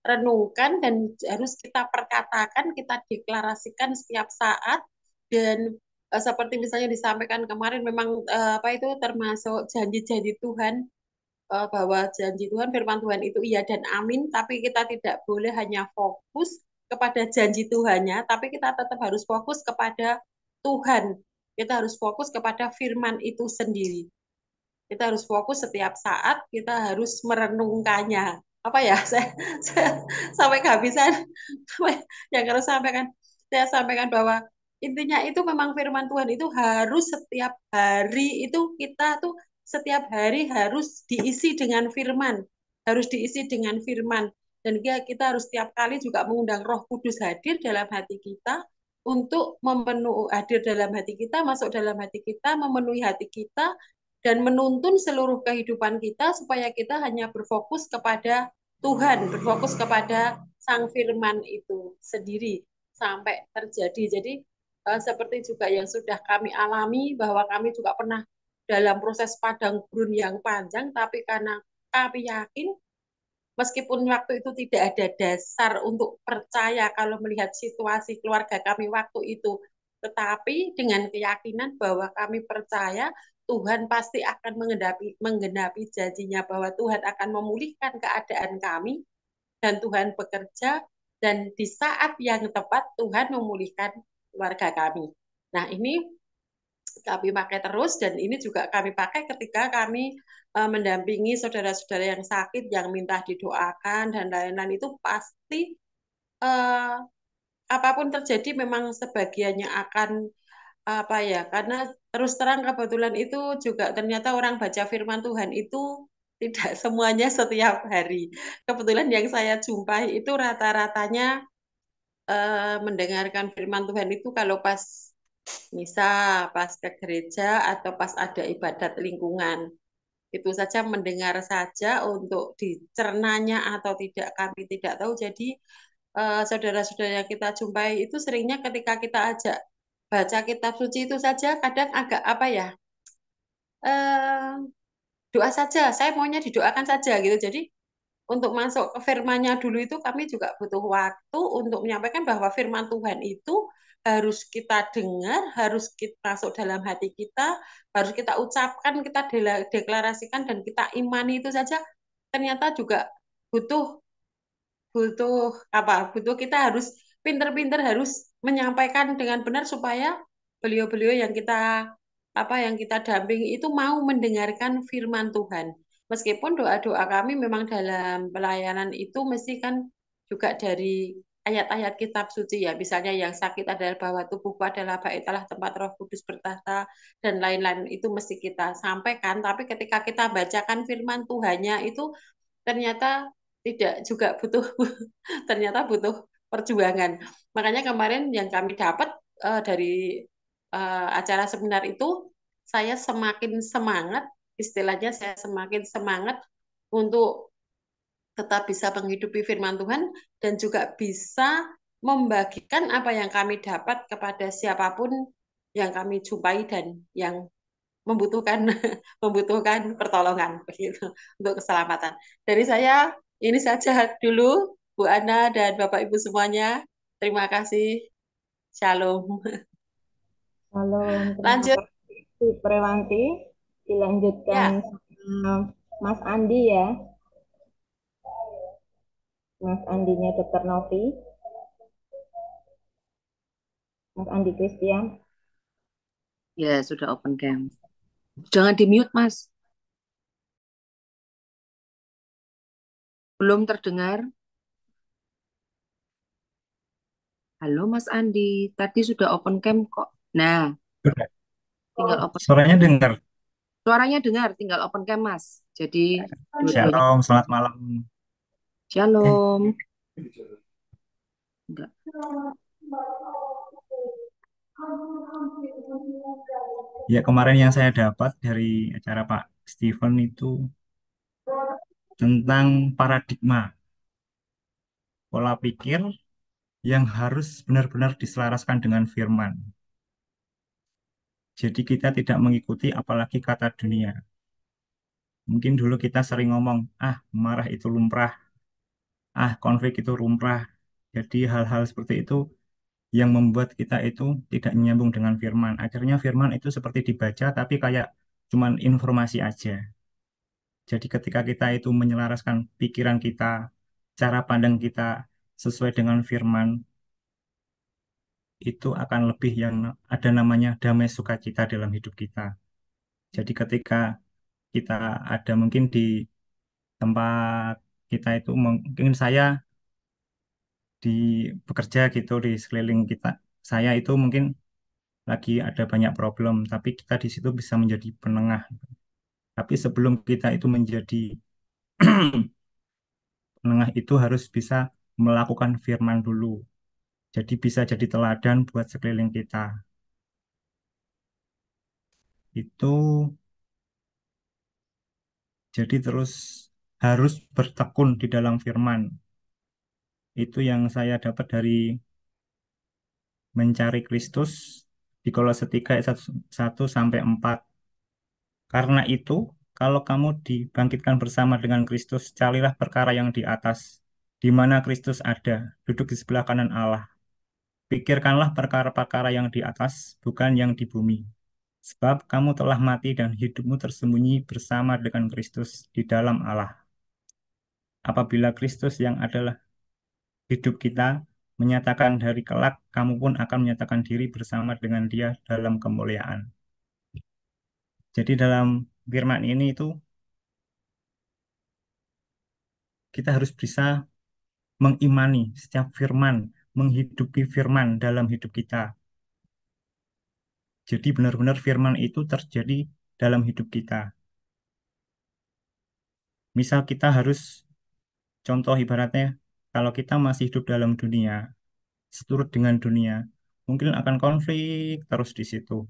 S7: renungkan dan harus kita perkatakan, kita deklarasikan setiap saat dan seperti misalnya disampaikan kemarin memang apa itu termasuk janji-janji Tuhan bahwa janji Tuhan firman Tuhan itu iya dan amin tapi kita tidak boleh hanya fokus kepada janji Tuhannya tapi kita tetap harus fokus kepada Tuhan. Kita harus fokus kepada firman itu sendiri. Kita harus fokus setiap saat, kita harus merenungkannya. Apa ya, saya sampai kehabisan yang harus sampaikan. Saya sampaikan bahwa intinya itu memang firman Tuhan itu harus setiap hari itu kita tuh setiap hari harus diisi dengan firman. Harus diisi dengan firman. Dan kita harus setiap kali juga mengundang Roh Kudus hadir dalam hati kita untuk hadir dalam hati kita, masuk dalam hati kita, memenuhi hati kita, dan menuntun seluruh kehidupan kita supaya kita hanya berfokus kepada Tuhan, berfokus kepada Sang Firman itu sendiri sampai terjadi. Jadi seperti juga yang sudah kami alami bahwa kami juga pernah dalam proses padang gurun yang panjang, tapi karena kami yakin meskipun waktu itu tidak ada dasar untuk percaya kalau melihat situasi keluarga kami waktu itu, tetapi dengan keyakinan bahwa kami percaya Tuhan pasti akan menggenapi janjinya bahwa Tuhan akan memulihkan keadaan kami dan Tuhan bekerja dan di saat yang tepat Tuhan memulihkan keluarga kami. Nah ini kami pakai terus dan ini juga kami pakai ketika kami mendampingi saudara-saudara yang sakit yang minta didoakan dan lain-lain itu pasti apapun terjadi memang sebagiannya akan apa ya karena terus terang kebetulan itu juga ternyata orang baca firman Tuhan itu tidak semuanya setiap hari. Kebetulan yang saya jumpai itu rata-ratanya mendengarkan firman Tuhan itu kalau pas misa, pas ke gereja, atau pas ada ibadat lingkungan. Itu saja mendengar saja, untuk dicernanya atau tidak kami tidak tahu. Jadi saudara-saudara yang kita jumpai itu seringnya ketika kita ajak baca kitab suci itu saja kadang agak apa ya, eh, doa saja, saya maunya didoakan saja gitu. Jadi untuk masuk ke firman-Nya dulu itu kami juga butuh waktu untuk menyampaikan bahwa firman Tuhan itu harus kita dengar, harus kita masuk dalam hati kita, harus kita ucapkan, kita deklarasikan dan kita imani. Itu saja ternyata juga butuh butuh butuh kita harus pinter-pinter, harus menyampaikan dengan benar supaya beliau-beliau yang kita yang kita dampingi itu mau mendengarkan firman Tuhan. Meskipun doa-doa kami memang dalam pelayanan itu mesti kan juga dari ayat-ayat kitab suci ya. Misalnya yang sakit adalah bahwa tubuhku adalah baiklah tempat Roh Kudus bertahta dan lain-lain, itu mesti kita sampaikan. Tapi ketika kita bacakan firman Tuhannya itu ternyata tidak juga butuh ternyata butuh perjuangan. Makanya kemarin yang kami dapat dari acara seminar itu, saya semakin semangat, istilahnya saya semakin semangat untuk tetap bisa menghidupi firman Tuhan dan juga bisa membagikan apa yang kami dapat kepada siapapun yang kami jumpai dan yang membutuhkan membutuhkan pertolongan begitu untuk keselamatan. Dari saya ini saja dulu, Bu Ana dan Bapak Ibu semuanya. Terima kasih. Shalom.
S4: Shalom, terima
S7: Lanjut
S4: kasih Bu Prewanti. Dilanjutkan
S7: ya.
S4: sama Mas Andi ya. Mas Andinya Dr. Novi. Mas Andi Christian.
S6: Ya, sudah open cam. Jangan di-mute, Mas. Belum terdengar. Halo, Mas Andi. Tadi sudah open cam kok. Nah,
S3: Sudah.
S6: tinggal open.
S3: Suaranya dengar.
S6: Suaranya dengar, tinggal open cam, Mas. Jadi, dua-duanya.
S3: Shalom, selamat malam.
S6: Shalom. Enggak.
S3: Ya, kemarin yang saya dapat dari acara Pak Steven itu tentang paradigma pola pikir yang harus benar-benar diselaraskan dengan firman. Jadi kita tidak mengikuti apalagi kata dunia. Mungkin dulu kita sering ngomong, marah itu lumrah, konflik itu lumrah. Jadi hal-hal seperti itu yang membuat kita itu tidak nyambung dengan firman. Akhirnya firman itu seperti dibaca tapi kayak cuman informasi aja. Jadi ketika kita itu menyelaraskan pikiran kita, cara pandang kita sesuai dengan firman, itu akan lebih yang ada namanya damai sukacita dalam hidup kita. Jadi ketika kita ada mungkin di tempat kita itu, mungkin saya di bekerja gitu di sekeliling kita, saya itu mungkin lagi ada banyak problem, tapi kita di situ bisa menjadi penengah. Tapi sebelum kita itu menjadi penengah itu harus bisa melakukan firman dulu. Jadi bisa jadi teladan buat sekeliling kita. Itu jadi terus harus bertekun di dalam firman. Itu yang saya dapat dari mencari Kristus di Kolose 3 ayat 1 sampai 4. Karena itu, kalau kamu dibangkitkan bersama dengan Kristus, carilah perkara yang di atas, di mana Kristus ada, duduk di sebelah kanan Allah. Pikirkanlah perkara-perkara yang di atas, bukan yang di bumi. Sebab kamu telah mati dan hidupmu tersembunyi bersama dengan Kristus di dalam Allah. Apabila Kristus yang adalah hidup kita menyatakan dari kelak, kamu pun akan menyatakan diri bersama dengan Dia dalam kemuliaan. Jadi dalam firman ini itu kita harus bisa mengimani setiap firman, menghidupi firman dalam hidup kita. Jadi benar-benar firman itu terjadi dalam hidup kita.
S8: Misal kita harus, contoh ibaratnya, kalau kita masih hidup dalam dunia, seturut dengan dunia, mungkin akan konflik terus di situ.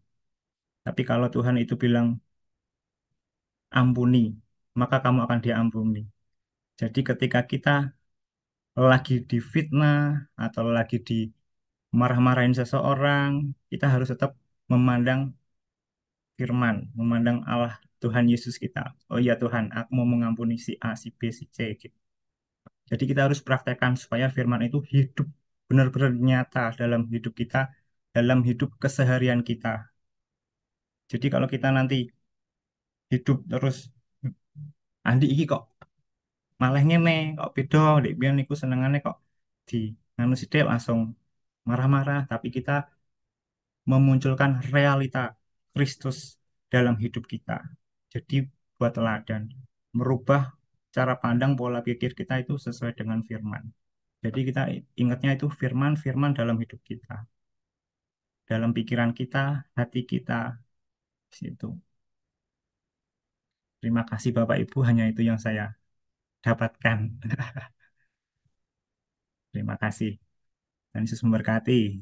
S8: Tapi kalau Tuhan itu bilang, ampuni, maka kamu akan diampuni. Jadi ketika kita lagi difitnah atau lagi dimarah-marahin seseorang, kita harus tetap memandang firman, memandang Allah Tuhan Yesus kita. Oh iya Tuhan, aku mau mengampuni si A, si B, si C, gitu. Jadi kita harus praktekkan supaya firman itu hidup benar-benar nyata dalam hidup kita, dalam hidup keseharian kita. Jadi kalau kita nanti hidup terus, Andi iki kok malah ngene, kok beda, dek biyen niku senengane kok di nganu sithik langsung marah-marah, tapi kita memunculkan realita Kristus dalam hidup kita. Jadi buat teladan, merubah cara pandang pola pikir kita itu sesuai dengan firman. Jadi kita ingatnya itu firman-firman dalam hidup kita, dalam pikiran kita, hati kita, situ. Terima kasih Bapak Ibu, hanya itu yang saya dapatkan. Terima kasih. Dan Yesus memberkati.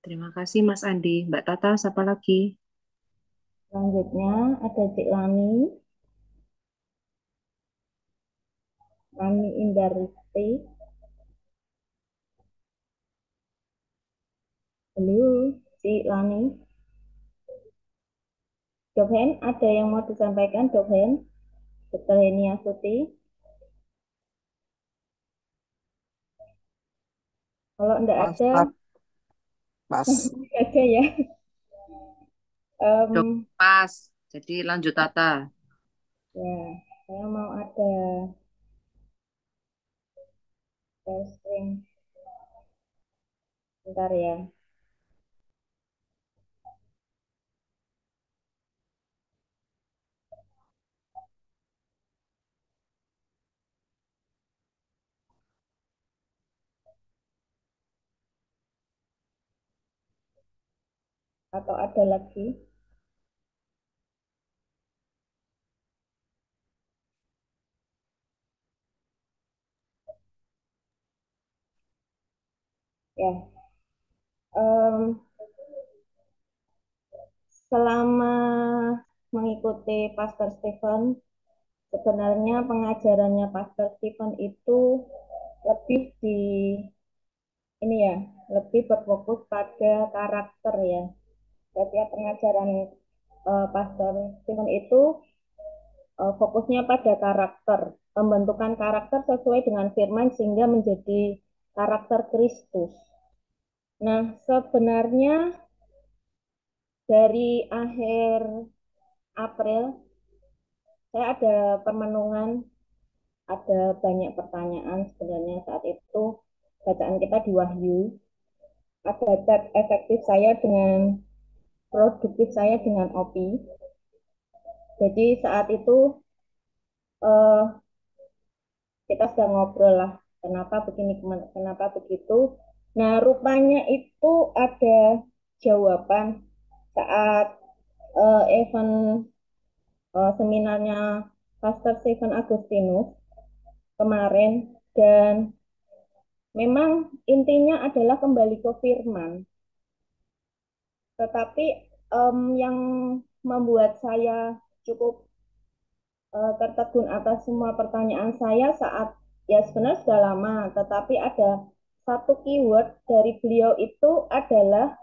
S6: Terima kasih Mas Andi. Mbak Tata, siapa lagi?
S4: Selanjutnya ada Cik Lani, Lani Indarti. Halo, Cik Lani. Dokhen, ada yang mau disampaikan, Dokhen? Dr. Heni Astuti. Kalau enggak
S9: Pas,
S4: ada,
S9: pas, pas.
S4: aja ya.
S6: Dok, pas. Jadi lanjut Tata.
S4: Ya, saya mau ada sharing. Bentar ya. Atau ada lagi? Ya, selama mengikuti Pastor Stephen, sebenarnya pengajarannya Pastor Stephen itu lebih di ini ya, lebih berfokus pada karakter ya. Setiap pengajaran Pastor Stephen itu fokusnya pada karakter, pembentukan karakter sesuai dengan firman sehingga menjadi karakter Kristus. Nah, sebenarnya dari akhir April saya ada permenungan, ada banyak pertanyaan sebenarnya saat itu bacaan kita di Wahyu. Ada chat efektif saya dengan produktif saya dengan Opi. Jadi saat itu eh, kita sudah ngobrol lah, kenapa begini, kenapa begitu. Nah, rupanya itu ada jawaban saat event seminarnya Pastor Stephen Agustinus kemarin, dan memang intinya adalah kembali ke firman. Tetapi yang membuat saya cukup tertegun atas semua pertanyaan saya saat, ya sebenarnya sudah lama, tetapi ada satu keyword dari beliau itu adalah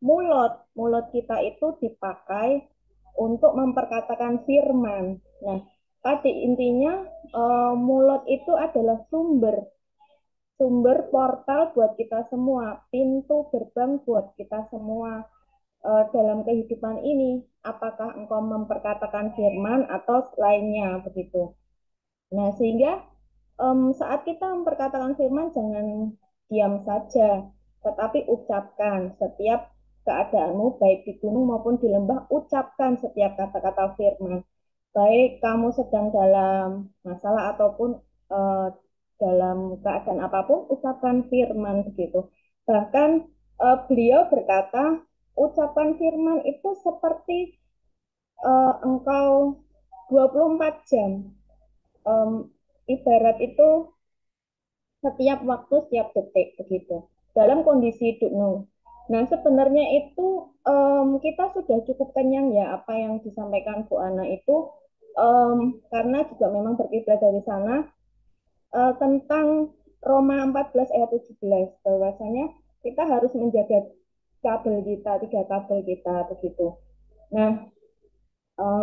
S4: mulut kita itu dipakai untuk memperkatakan firman. Nah, tadi intinya mulut itu adalah sumber portal buat kita semua, pintu gerbang buat kita semua dalam kehidupan ini. Apakah engkau memperkatakan firman atau lainnya begitu. Nah, sehingga saat kita memperkatakan firman jangan diam saja, tetapi ucapkan setiap keadaanmu, baik di gunung maupun di lembah, ucapkan setiap kata-kata firman. Baik kamu sedang dalam masalah ataupun dalam keadaan apapun, ucapkan firman begitu. Bahkan beliau berkata, ucapan firman itu seperti engkau 24 jam, ibarat itu setiap waktu, setiap detik begitu dalam kondisi hidup. Nah, sebenarnya itu kita sudah cukup kenyang ya apa yang disampaikan Bu Ana itu, karena juga memang berkiblat dari sana, tentang Roma 14 ayat 17 bahwasanya kita harus menjaga kabel kita, 3 kabel kita begitu. Nah,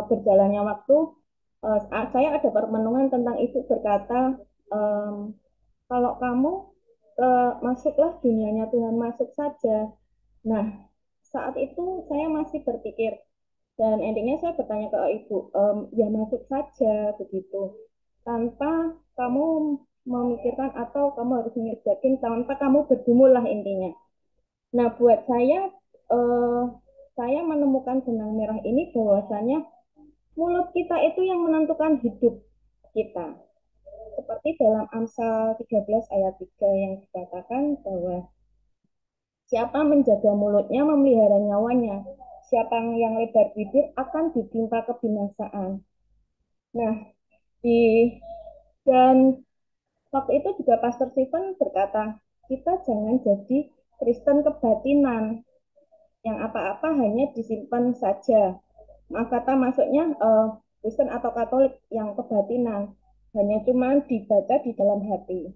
S4: berjalannya waktu, saya ada permenungan tentang ibu berkata, kalau kamu masuklah dunianya Tuhan, masuk saja. Nah, saat itu saya masih berpikir, dan endingnya saya bertanya ke ibu, ya masuk saja begitu, tanpa kamu memikirkan atau kamu harus mengerjakan, tanpa kamu bergumul lah intinya. Nah, buat saya menemukan benang merah ini bahwasanya mulut kita itu yang menentukan hidup kita. Seperti dalam Amsal 13 ayat 3 yang dikatakan bahwa siapa menjaga mulutnya memelihara nyawanya. Siapa yang lebar bibir akan ditimpa kebinasaan. Nah, di dan waktu itu juga Pastor Stephen berkata, kita jangan jadi Kristen kebatinan, yang apa-apa hanya disimpan saja. Maaf kata maksudnya Kristen atau Katolik yang kebatinan, hanya cuma dibaca di dalam hati.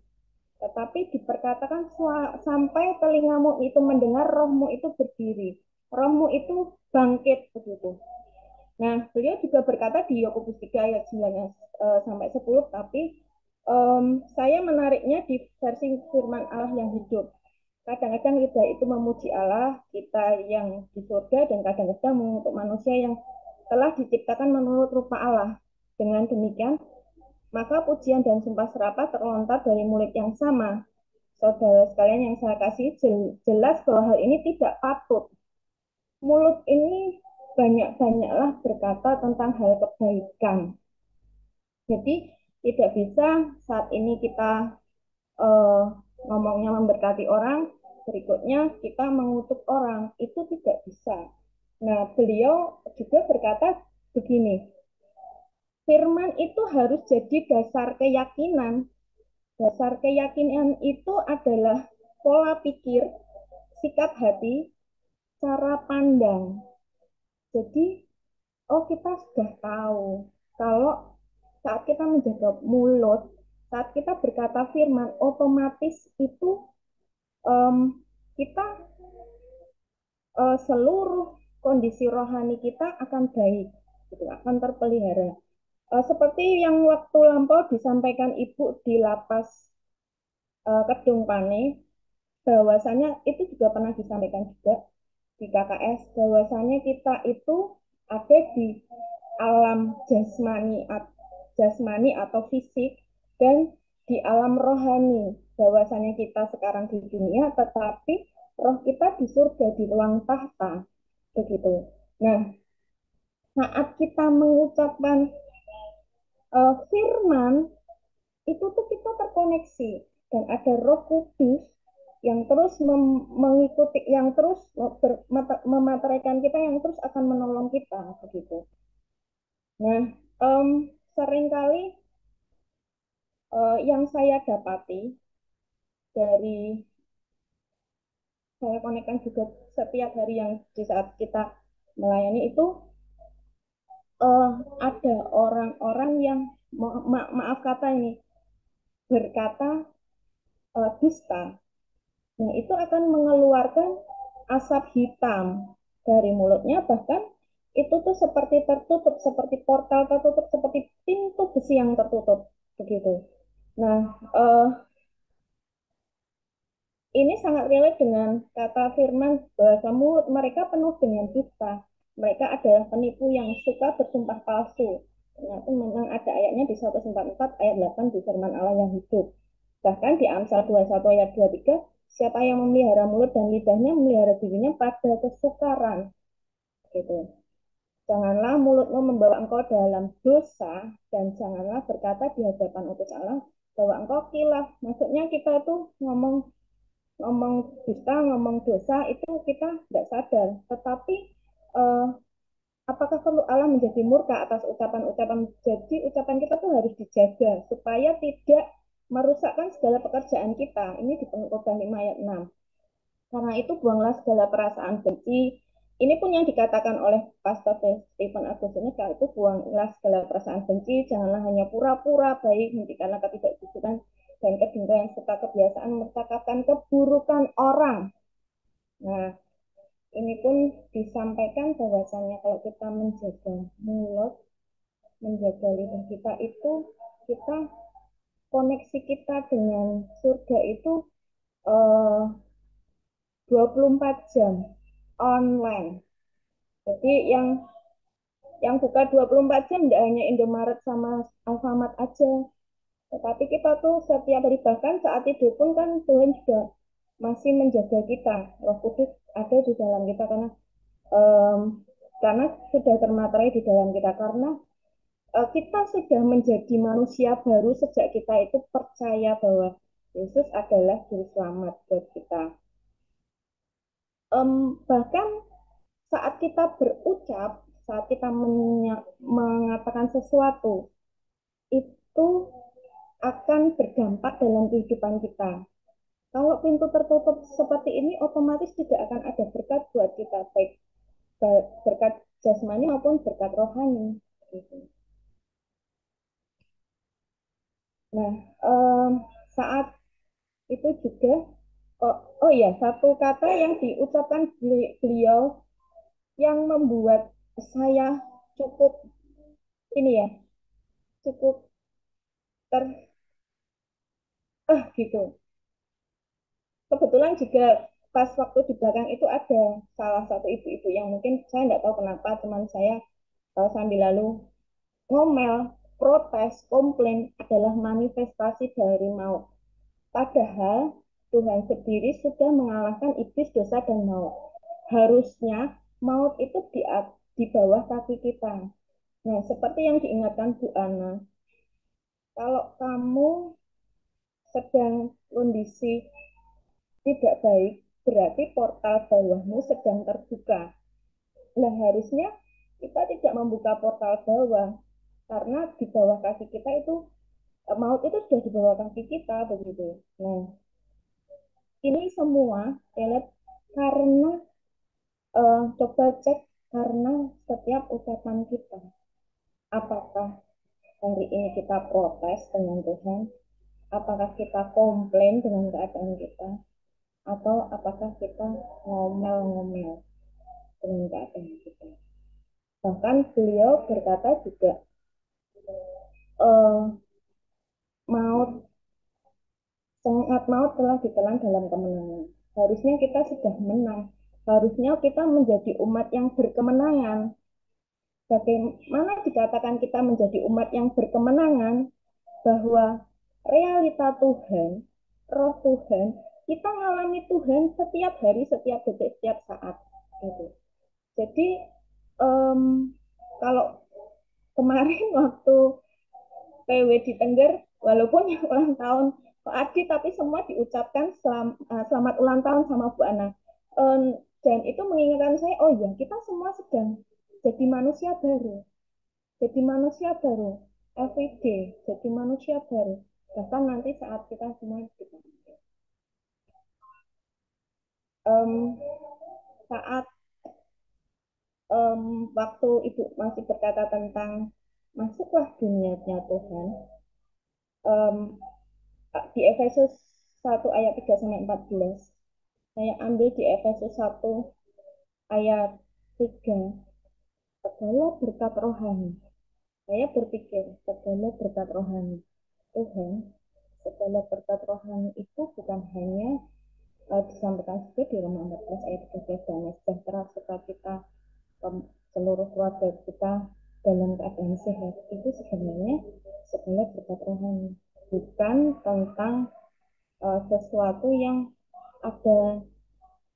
S4: Tetapi diperkatakan sampai telingamu itu mendengar, rohmu itu berdiri, rohmu itu bangkit begitu. Nah, beliau juga berkata di Yakobus 3 ayat 9 sampai 10, tapi saya menariknya di versi firman Allah yang hidup. Kadang-kadang lidah itu memuji Allah, kita yang di surga, dan kadang-kadang mengutuk manusia yang telah diciptakan menurut rupa Allah. Dengan demikian, maka pujian dan sumpah serapah terlontar dari mulut yang sama. Saudara sekalian yang saya kasih, jelas bahwa hal ini tidak patut. Mulut ini banyak-banyaklah berkata tentang hal kebaikan. Jadi tidak bisa saat ini kita ngomongnya memberkati orang, berikutnya kita mengutuk orang, itu tidak bisa. Nah, beliau juga berkata begini, firman itu harus jadi dasar keyakinan. Dasar keyakinan itu adalah pola pikir, sikap hati, cara pandang. Jadi, kita sudah tahu kalau saat kita menjaga mulut, saat kita berkata firman, otomatis itu kita seluruh kondisi rohani kita akan baik, gitu, akan terpelihara. Seperti yang waktu lampau disampaikan Ibu di lapas Kedung Pane, bahwasanya itu juga pernah disampaikan juga di KKS, bahwasanya kita itu ada di alam jasmani atau fisik, dan di alam rohani, bahwasanya kita sekarang di dunia tetapi roh kita di surga, di ruang tahta begitu. Nah, saat kita mengucapkan firman itu tuh kita terkoneksi, dan ada Roh Kudus yang terus mengikuti, yang terus memateraikan kita, yang terus akan menolong kita begitu. Nah, seringkali yang saya dapati dari saya konekkan juga setiap hari yang di saat kita melayani itu, ada orang-orang yang maaf kata ini berkata dusta. Nah, itu akan mengeluarkan asap hitam dari mulutnya, bahkan itu tuh seperti tertutup, seperti portal tertutup, seperti pintu besi yang tertutup begitu. Nah, ini sangat relate dengan kata firman bahwa mulut mereka penuh dengan dusta. Mereka adalah penipu yang suka bersumpah palsu. Ternyata memang ada ayatnya di 144 ayat 8 di firman Allah yang hidup. Bahkan di Amsal 21 ayat 23, siapa yang memelihara mulut dan lidahnya memelihara dirinya pada kesukaran. Gitu. Janganlah mulutmu membawa engkau dalam dosa, dan janganlah berkata di hadapan utus Allah bahwa engkau khilaf. Maksudnya kita tuh ngomong dusta, ngomong dosa itu kita nggak sadar. Tetapi apakah perlu Allah menjadi murka atas ucapan-ucapan? Jadi ucapan kita tuh harus dijaga supaya tidak merusakkan segala pekerjaan kita. Ini di Pengkhotbah 5 ayat 6. Karena itu buanglah segala perasaan benci. Ini pun yang dikatakan oleh Pastor Stephen Agustinus, itu buanglah segala perasaan benci, janganlah hanya pura-pura baik, hentikanlah ketidakjujuran dan kedengkian serta kebiasaan menceritakan keburukan orang. Nah, ini pun disampaikan bahwasannya kalau kita menjaga mulut, menjaga lidah kita itu, kita koneksi kita dengan surga itu eh, 24 jam online. Jadi yang buka 24 jam tidak hanya Indomaret sama Alfamart aja, tetapi kita tuh setiap hari, bahkan saat tidur pun kan Tuhan juga masih menjaga kita. Roh Kudus ada di dalam kita karena sudah termaterai di dalam kita, karena kita sudah menjadi manusia baru sejak kita itu percaya bahwa Yesus adalah juru selamat buat kita. Bahkan saat kita berucap, saat kita mengatakan sesuatu, itu akan berdampak dalam kehidupan kita. Kalau pintu tertutup seperti ini, otomatis tidak akan ada berkat buat kita, baik berkat jasmani maupun berkat rohani. Nah, saat itu juga, oh ya, satu kata yang diucapkan beliau yang membuat saya cukup ini ya, cukup gitu. Kebetulan juga pas waktu di belakang itu ada salah satu ibu-ibu yang mungkin saya nggak tahu kenapa, teman saya sambil lalu ngomel, protes, komplain adalah manifestasi dari maut. Padahal Tuhan sendiri sudah mengalahkan iblis, dosa, dan maut. Harusnya maut itu di bawah kaki kita. Nah, seperti yang diingatkan Bu Ana, kalau kamu sedang kondisi tidak baik, berarti portal bawahmu sedang terbuka. Nah, harusnya kita tidak membuka portal bawah, karena di bawah kaki kita itu, maut itu sudah di bawah kaki kita, begitu. Nah, ini semua karena coba cek karena setiap ucapan kita. Apakah hari ini kita protes dengan Tuhan? Apakah kita komplain dengan keadaan kita? Atau apakah kita ngomel-ngomel dengan keadaan kita? Bahkan beliau berkata juga, maut, sengat maut telah ditelan dalam kemenangan. Harusnya kita sudah menang. Harusnya kita menjadi umat yang berkemenangan. Bagaimana dikatakan kita menjadi umat yang berkemenangan? Bahwa realita Tuhan, roh Tuhan, kita mengalami Tuhan setiap hari, setiap detik, setiap saat. Gitu. Jadi kalau kemarin waktu PW di Tengger, walaupun yang ulang tahun Pak Adi, tapi semua diucapkan selamat ulang tahun sama Bu Ana. Dan itu mengingatkan saya, oh ya, kita semua sedang jadi manusia baru. Jadi manusia baru. Everyday, jadi manusia baru. Bahkan nanti saat kita semua saat waktu Ibu masih berkata tentang masuklah dunianya Tuhan, di Efesus 1 ayat 3-14, saya ambil di Efesus 1 ayat 3, segala berkat rohani. Saya berpikir segala berkat rohani Tuhan, segala berkat rohani itu bukan hanya disampaikan juga di Roma 14 ayat 13, damai sejahtera sukacita seluruh keluarga kita dalam keadaan sehat. Itu sebenarnya segala berkat rohani, bukan tentang sesuatu yang ada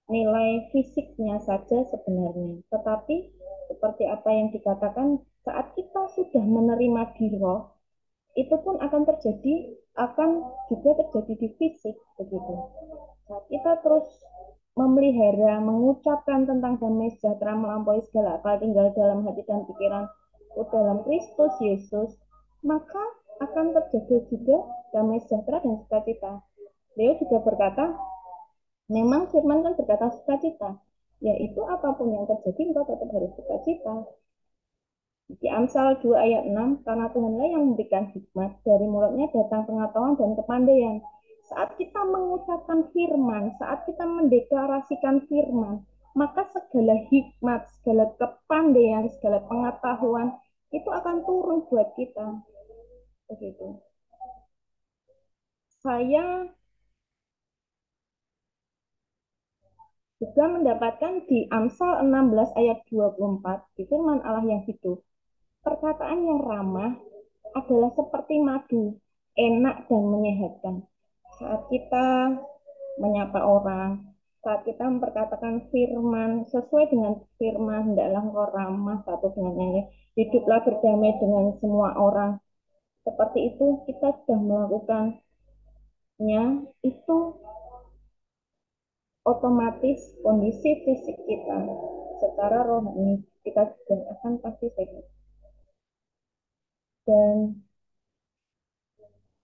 S4: nilai fisiknya saja sebenarnya, tetapi seperti apa yang dikatakan, saat kita sudah menerima di roh, itu pun akan juga terjadi di fisik, begitu. Saat kita terus memelihara, mengucapkan tentang damai sejahtera melampaui segala akal tinggal dalam hati dan pikiran dalam Kristus Yesus, maka akan terjaga juga damai sejahtera dan sukacita. Beliau juga berkata, memang firman kan berkata sukacita, yaitu apapun yang terjadi engkau tetap harus sukacita. Di Amsal 2 ayat 6, karena Tuhanlah yang memberikan hikmat, dari mulutnya datang pengetahuan dan kepandaian. Saat kita mengucapkan firman, saat kita mendeklarasikan firman, maka segala hikmat, segala kepandaian, segala pengetahuan itu akan turun buat kita. Begitu. Saya juga mendapatkan di Amsal 16 ayat 24, di firman Allah yang hidup. Perkataan yang ramah adalah seperti madu, enak dan menyehatkan. Saat kita menyapa orang, saat kita memperkatakan firman, sesuai dengan firman, hendaklah engkau ramah satu dengan yang lain, hiduplah berdamai dengan semua orang. Seperti itu kita sudah melakukannya, itu otomatis kondisi fisik kita secara rohani kita juga akan pasti sehat. Dan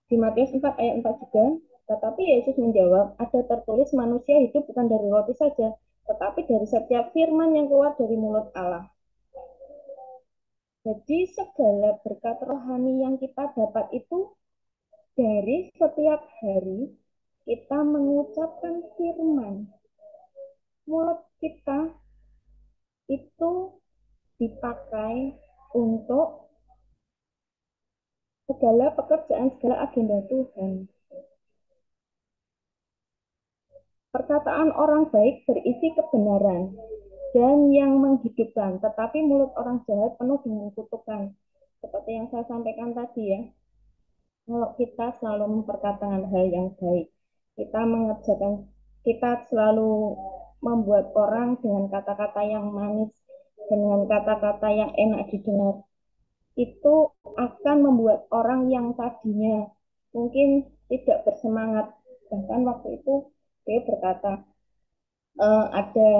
S4: di Matius 4 ayat 4 juga, tetapi Yesus menjawab, ada tertulis manusia hidup bukan dari roti saja, tetapi dari setiap firman yang keluar dari mulut Allah. Jadi segala berkat rohani yang kita dapat itu dari setiap hari kita mengucapkan firman. Mulut kita itu dipakai untuk segala pekerjaan, segala agenda Tuhan. Perkataan orang baik berisi kebenaran dan yang menghidupkan, tetapi mulut orang jahat penuh dengan kutukan. Seperti yang saya sampaikan tadi ya, kalau kita selalu memperkatakan hal yang baik, kita selalu membuat orang dengan kata-kata yang manis, dengan kata-kata yang enak didengar, itu akan membuat orang yang tadinya mungkin tidak bersemangat. Bahkan waktu itu dia berkata, ada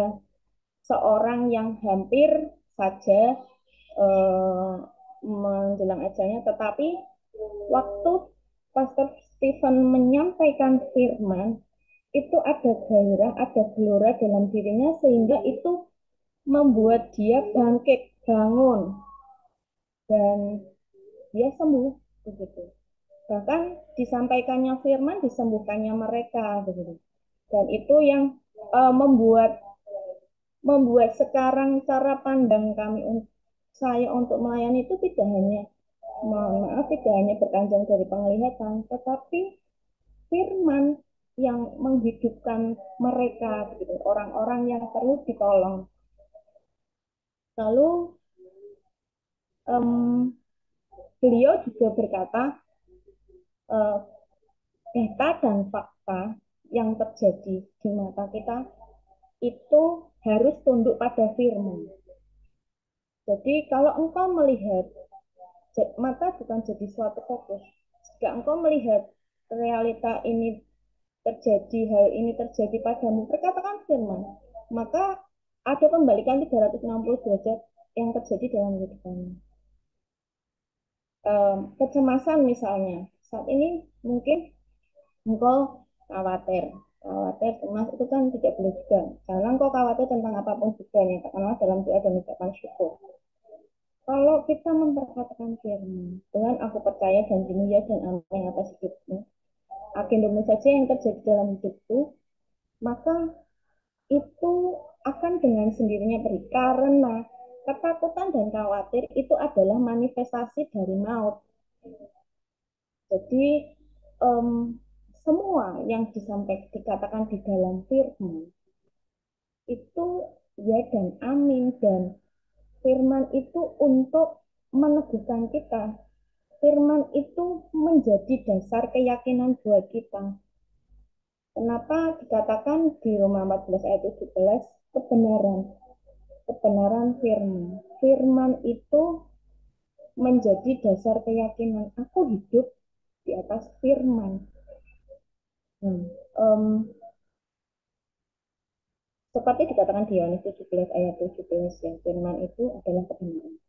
S4: seorang yang hampir saja menjelang ajalnya, tetapi waktu Pastor Stephen menyampaikan firman, itu ada gairah, ada gelora dalam dirinya, sehingga itu membuat dia bangkit, bangun, dan dia sembuh, begitu. Bahkan disampaikannya firman, disembuhkannya mereka, begitu. Dan itu yang membuat sekarang cara pandang saya untuk melayani itu tidak hanya, mohon maaf, tidak hanya berkanjang dari penglihatan, tetapi firman yang menghidupkan mereka, begitu, orang-orang yang perlu ditolong. Lalu beliau juga berkata, data dan fakta yang terjadi di mata kita itu harus tunduk pada firman. Jadi kalau engkau melihat, mata bukan jadi suatu fokus. Jika engkau melihat realita ini terjadi, hal ini terjadi padamu, perkatakan firman, maka ada pembalikan 360 derajat yang terjadi dalam kehidupanmu. Kecemasan misalnya, saat ini mungkin engkau khawatir, cemas, itu kan tidak boleh juga. Jangan engkau khawatir tentang apapun juga, katakanlah dalam doa dan ucapan syukur. Kalau kita memperkatakan firman, Tuhan aku percaya janjimu ya dan amin atas hidupmu, agendamu saja yang terjadi dalam hidupku, maka itu akan dengan sendirinya pergi. Karena ketakutan dan khawatir itu adalah manifestasi dari maut. Jadi semua yang dikatakan di dalam firman itu ya dan amin, dan firman itu untuk meneguhkan kita. Firman itu menjadi dasar keyakinan buat kita. Kenapa dikatakan di Roma 14 ayat 17 kebenaran firman. Firman itu menjadi dasar keyakinan. Aku hidup di atas firman. Seperti dikatakan di Yohanes 17 ayat 17 yang firman itu adalah kebenaran.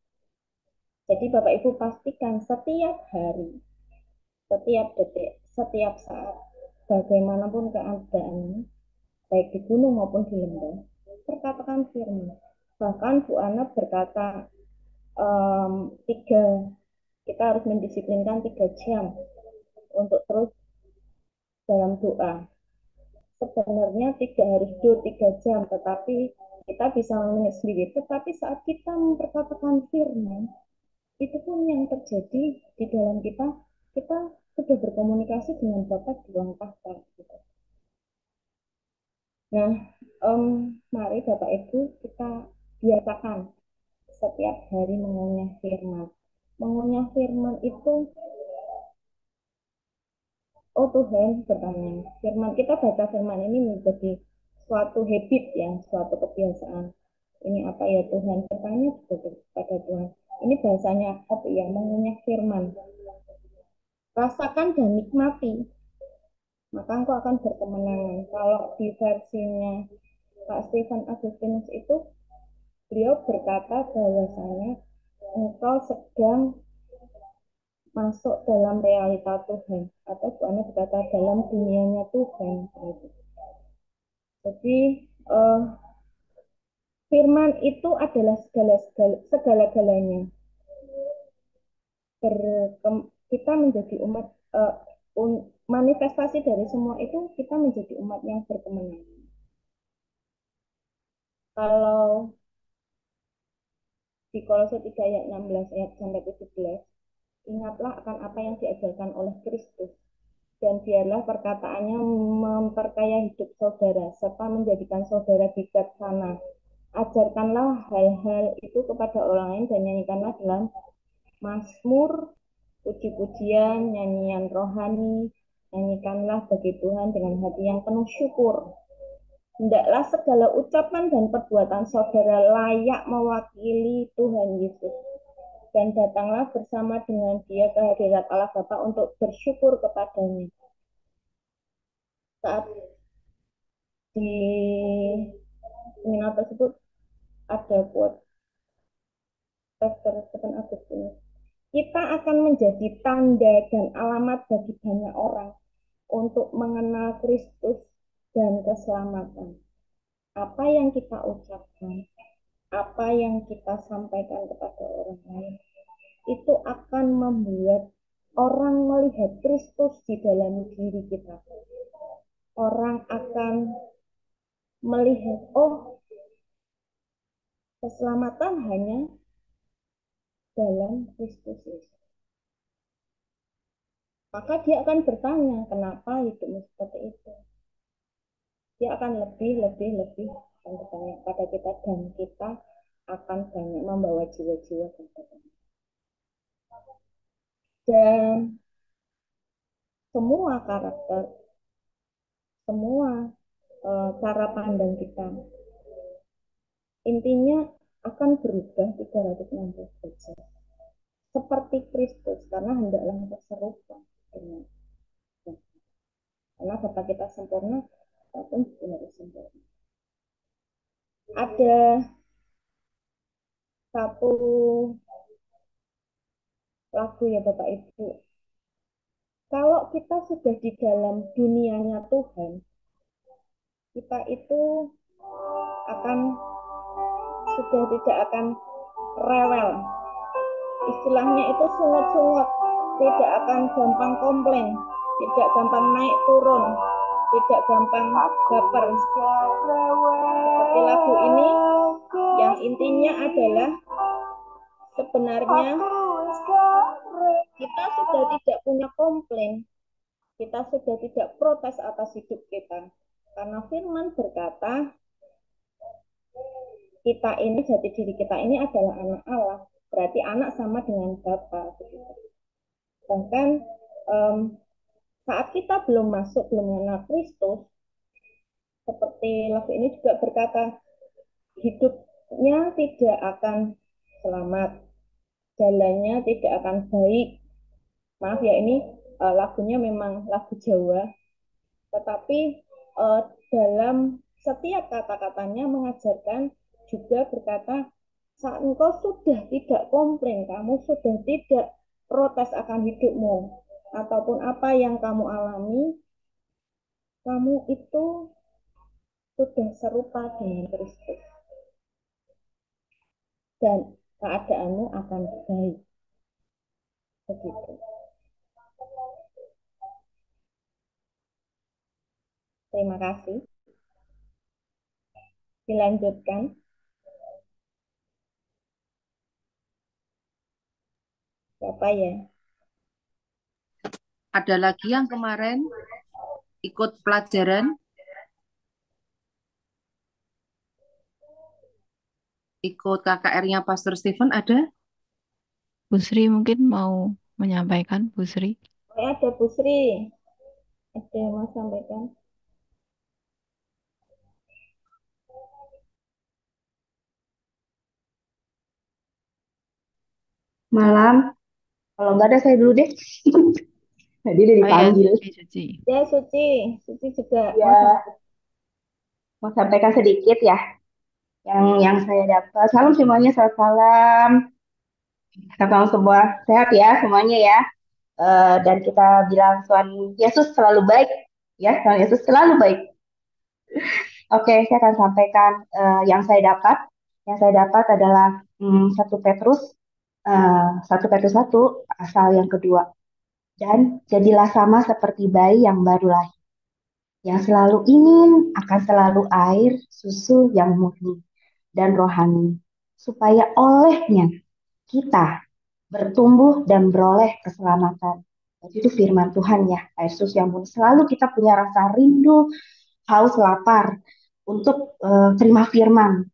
S4: Jadi Bapak Ibu pastikan setiap hari, setiap detik, setiap saat, bagaimanapun keadaannya, baik di gunung maupun di lembah, perkatakan firman. Bahkan Bu Ana berkata, kita harus mendisiplinkan 3 jam untuk terus dalam doa. Sebenarnya tidak harus 3 jam, tetapi kita bisa mengingat sendiri. Tetapi saat kita memperkatakan firman, itu pun yang terjadi di dalam kita, kita sudah berkomunikasi dengan Bapa di ruang tahta. Gitu. Nah, mari Bapak Ibu kita biasakan setiap hari mengunyah firman. Mengunyah firman itu, oh Tuhan bertanya, firman kita baca firman ini menjadi suatu habit ya, suatu kebiasaan. Ini apa ya Tuhan? Bertanya kepada Tuhan. Ini bahasanya apa ya? Mengunyah firman. Rasakan dan nikmati, maka engkau akan berkemenangan. Kalau di versinya Pak Stephen Agustinus itu, beliau berkata bahwasanya engkau sedang masuk dalam realita Tuhan, atau bukannya berkata dalam dunianya Tuhan. Jadi firman itu adalah segala-galanya. Kita menjadi umat, manifestasi dari semua itu kita menjadi umat yang berkemenangan. Kalau di Kolose 3 ayat 16 ayat sampai 17, ingatlah akan apa yang diajarkan oleh Kristus, dan biarlah perkataannya memperkaya hidup saudara, serta menjadikan saudara bijaksana. Ajarkanlah hal-hal itu kepada orang lain, dan nyanyikanlah dalam mazmur, puji-pujian, nyanyian rohani, nyanyikanlah bagi Tuhan dengan hati yang penuh syukur. Hendaklah segala ucapan dan perbuatan saudara layak mewakili Tuhan Yesus. Dan datanglah bersama dengan Dia ke hadirat Allah Bapa untuk bersyukur kepadanya. Saat di seminar tersebut ada quote Pastor Stephen Agustinus. Kita akan menjadi tanda dan alamat bagi banyak orang untuk mengenal Kristus dan keselamatan. Apa yang kita ucapkan, apa yang kita sampaikan kepada orang lain, itu akan membuat orang melihat Kristus di dalam diri kita. Orang akan melihat, oh, keselamatan hanya dalam Kristus Yesus. Maka dia akan bertanya, kenapa hidupmu seperti itu? Dia akan lebih akan bertanya pada kita, dan kita akan banyak membawa jiwa-jiwa kepada Tuhan. Dan semua karakter, semua cara pandang kita, intinya akan berubah 360 derajat. Seperti Kristus, karena hendaklah kita serupa dengan Tuhan. Karena Bapa kita sempurna, kita pun harus sempurna. Ada satu lagu ya Bapak Ibu. Kalau kita sudah di dalam dunianya Tuhan, kita itu sudah tidak akan rewel. Istilahnya itu sungut-sungut, tidak akan gampang komplain, tidak gampang naik turun, tidak gampang baper. Seperti lagu ini, yang intinya adalah sebenarnya kita sudah tidak punya komplain, kita sudah tidak protes atas hidup kita. Karena firman berkata, kita ini, jati diri kita ini adalah anak Allah. Berarti anak sama dengan Bapa. Bahkan saat kita belum mengenal Kristus, seperti lagu ini juga berkata, hidupnya tidak akan selamat, jalannya tidak akan baik. Maaf ya, ini lagunya memang lagu Jawa, tetapi dalam setiap kata-katanya mengajarkan juga berkata, saat engkau sudah tidak komplain, kamu sudah tidak protes akan hidupmu, ataupun apa yang kamu alami, kamu itu sudah serupa dengan Kristus. Dan keadaanmu akan baik. Begitu. Terima kasih. Dilanjutkan. Siapa ya?
S6: Ada lagi yang kemarin ikut pelajaran, ikut KKR-nya Pastor Stephen ada?
S5: Bu Sri mungkin mau menyampaikan, Bu Sri.
S4: Ada Bu Sri. Ada yang mau sampaikan?
S10: Malam. Kalau nggak ada saya dulu deh. Tadi udah
S5: Oh ya,
S10: dipanggil.
S5: Suci.
S4: Ya, Suci. Suci juga
S10: Ya, mau sampaikan sedikit ya. Yang saya dapat. Salam semuanya, selamat malam. Salam semua sehat ya semuanya ya. Dan kita bilang Tuhan Yesus selalu baik. Ya, Tuhan Yesus selalu baik. Oke, saya akan sampaikan yang saya dapat. Yang saya dapat adalah 1 Petrus 1 Petrus 1 pasal yang kedua. Dan jadilah sama seperti bayi yang baru lahir, yang selalu ingin akan selalu air susu yang murni dan rohani, supaya olehnya kita bertumbuh dan beroleh keselamatan. Jadi itu firman Tuhan ya, air susu yang murni. Selalu kita punya rasa rindu, haus, lapar untuk terima firman.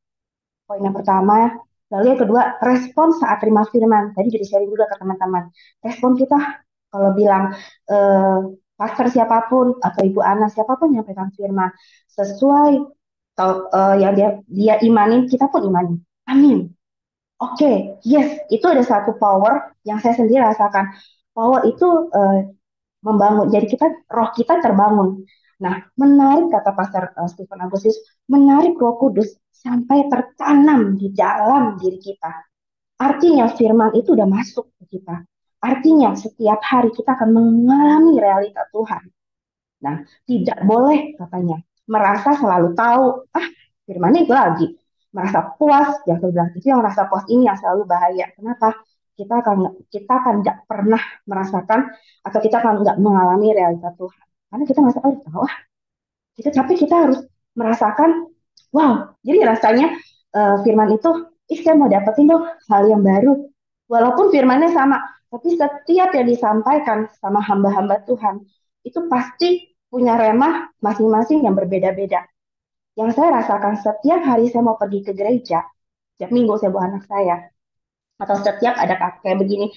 S10: Poin yang pertama. Lalu yang kedua, respon saat terima firman. Tadi jadi sharing juga ke teman-teman. Respon kita kalau bilang pastor siapapun atau Ibu Ana siapapun yang pegang firman sesuai atau yang dia imanin, kita pun imanin. Amin. Oke, yes, itu ada satu power yang saya sendiri rasakan. Power itu membangun. Jadi roh kita terbangun. Nah, menarik kata Pastor Stephen Agustus, menarik Roh Kudus sampai tertanam di dalam diri kita. Artinya firman itu udah masuk ke kita. Artinya setiap hari kita akan mengalami realita Tuhan. Nah, tidak boleh katanya merasa selalu tahu, firman itu lagi. Merasa puas, yang saya bilang itu yang merasa puas ini yang selalu bahaya. Kenapa? Kita akan nggak pernah merasakan atau kita akan nggak mengalami realita Tuhan. Karena kita merasa, tahu tapi kita harus merasakan, wow, jadi rasanya firman itu, saya mau dapetin dong hal yang baru. Walaupun firmannya sama, tapi setiap yang disampaikan sama hamba-hamba Tuhan, itu pasti punya remah masing-masing yang berbeda-beda. Yang saya rasakan setiap hari saya mau pergi ke gereja, setiap minggu saya bawa anak saya, atau setiap ada kayak begini,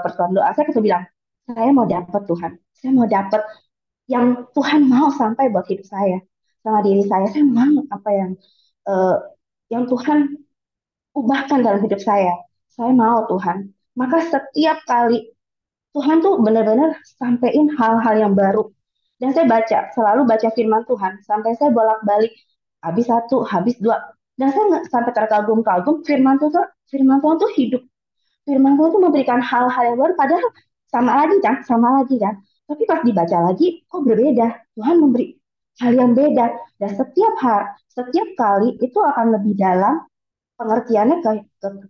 S10: persoalan doa, saya bisa bilang, saya mau dapat Tuhan, saya mau dapat yang Tuhan mau sampai buat hidup saya, sama diri saya mau apa yang Tuhan ubahkan dalam hidup saya mau Tuhan. Maka setiap kali Tuhan tuh benar-benar sampein hal-hal yang baru. Dan saya selalu baca firman Tuhan, sampai saya bolak-balik, habis satu, habis dua. Dan saya nggak sampai terkagum-kagum, firman Tuhan tuh hidup. Firman Tuhan tuh memberikan hal-hal yang baru, padahal sama lagi kan. Tapi pas dibaca lagi, kok berbeda. Tuhan memberi hal yang beda. Dan setiap kali itu akan lebih dalam pengertiannya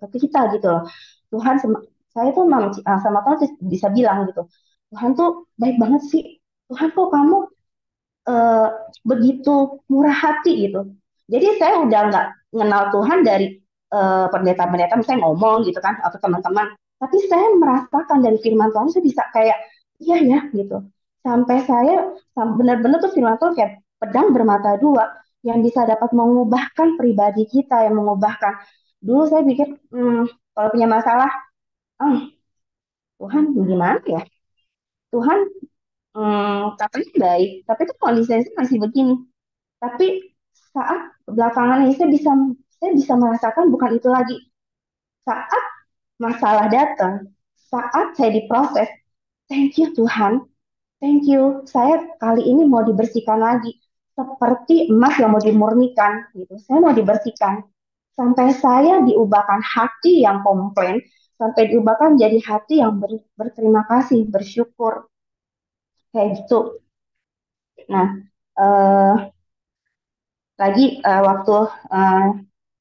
S10: ke kita gitu loh. Saya tuh sama Tuhan bisa bilang gitu, Tuhan tuh baik banget sih. Tuhan kok kamu eh, begitu murah hati gitu. Jadi saya udah nggak kenal Tuhan dari pendeta-pendeta misalnya ngomong gitu kan atau teman-teman. Tapi saya merasakan dari firman Tuhan saya bisa kayak iya ya gitu. Sampai saya benar-benar tuh firman Tuhan kayak pedang bermata dua yang bisa dapat mengubahkan pribadi kita, yang mengubahkan. Dulu saya pikir kalau punya masalah, Tuhan gimana ya? Tuhan katanya baik, tapi tuh kondisinya masih begini. Tapi saat belakangan ini saya bisa merasakan bukan itu lagi. Saat masalah datang, saat saya diproses, thank you Tuhan, thank you. Saya kali ini mau dibersihkan lagi. seperti emas yang mau dimurnikan gitu. Saya mau dibersihkan sampai saya diubahkan hati yang komplain, sampai diubahkan jadi hati yang berterima kasih, bersyukur kayak gitu. Nah, eh, lagi waktu eh,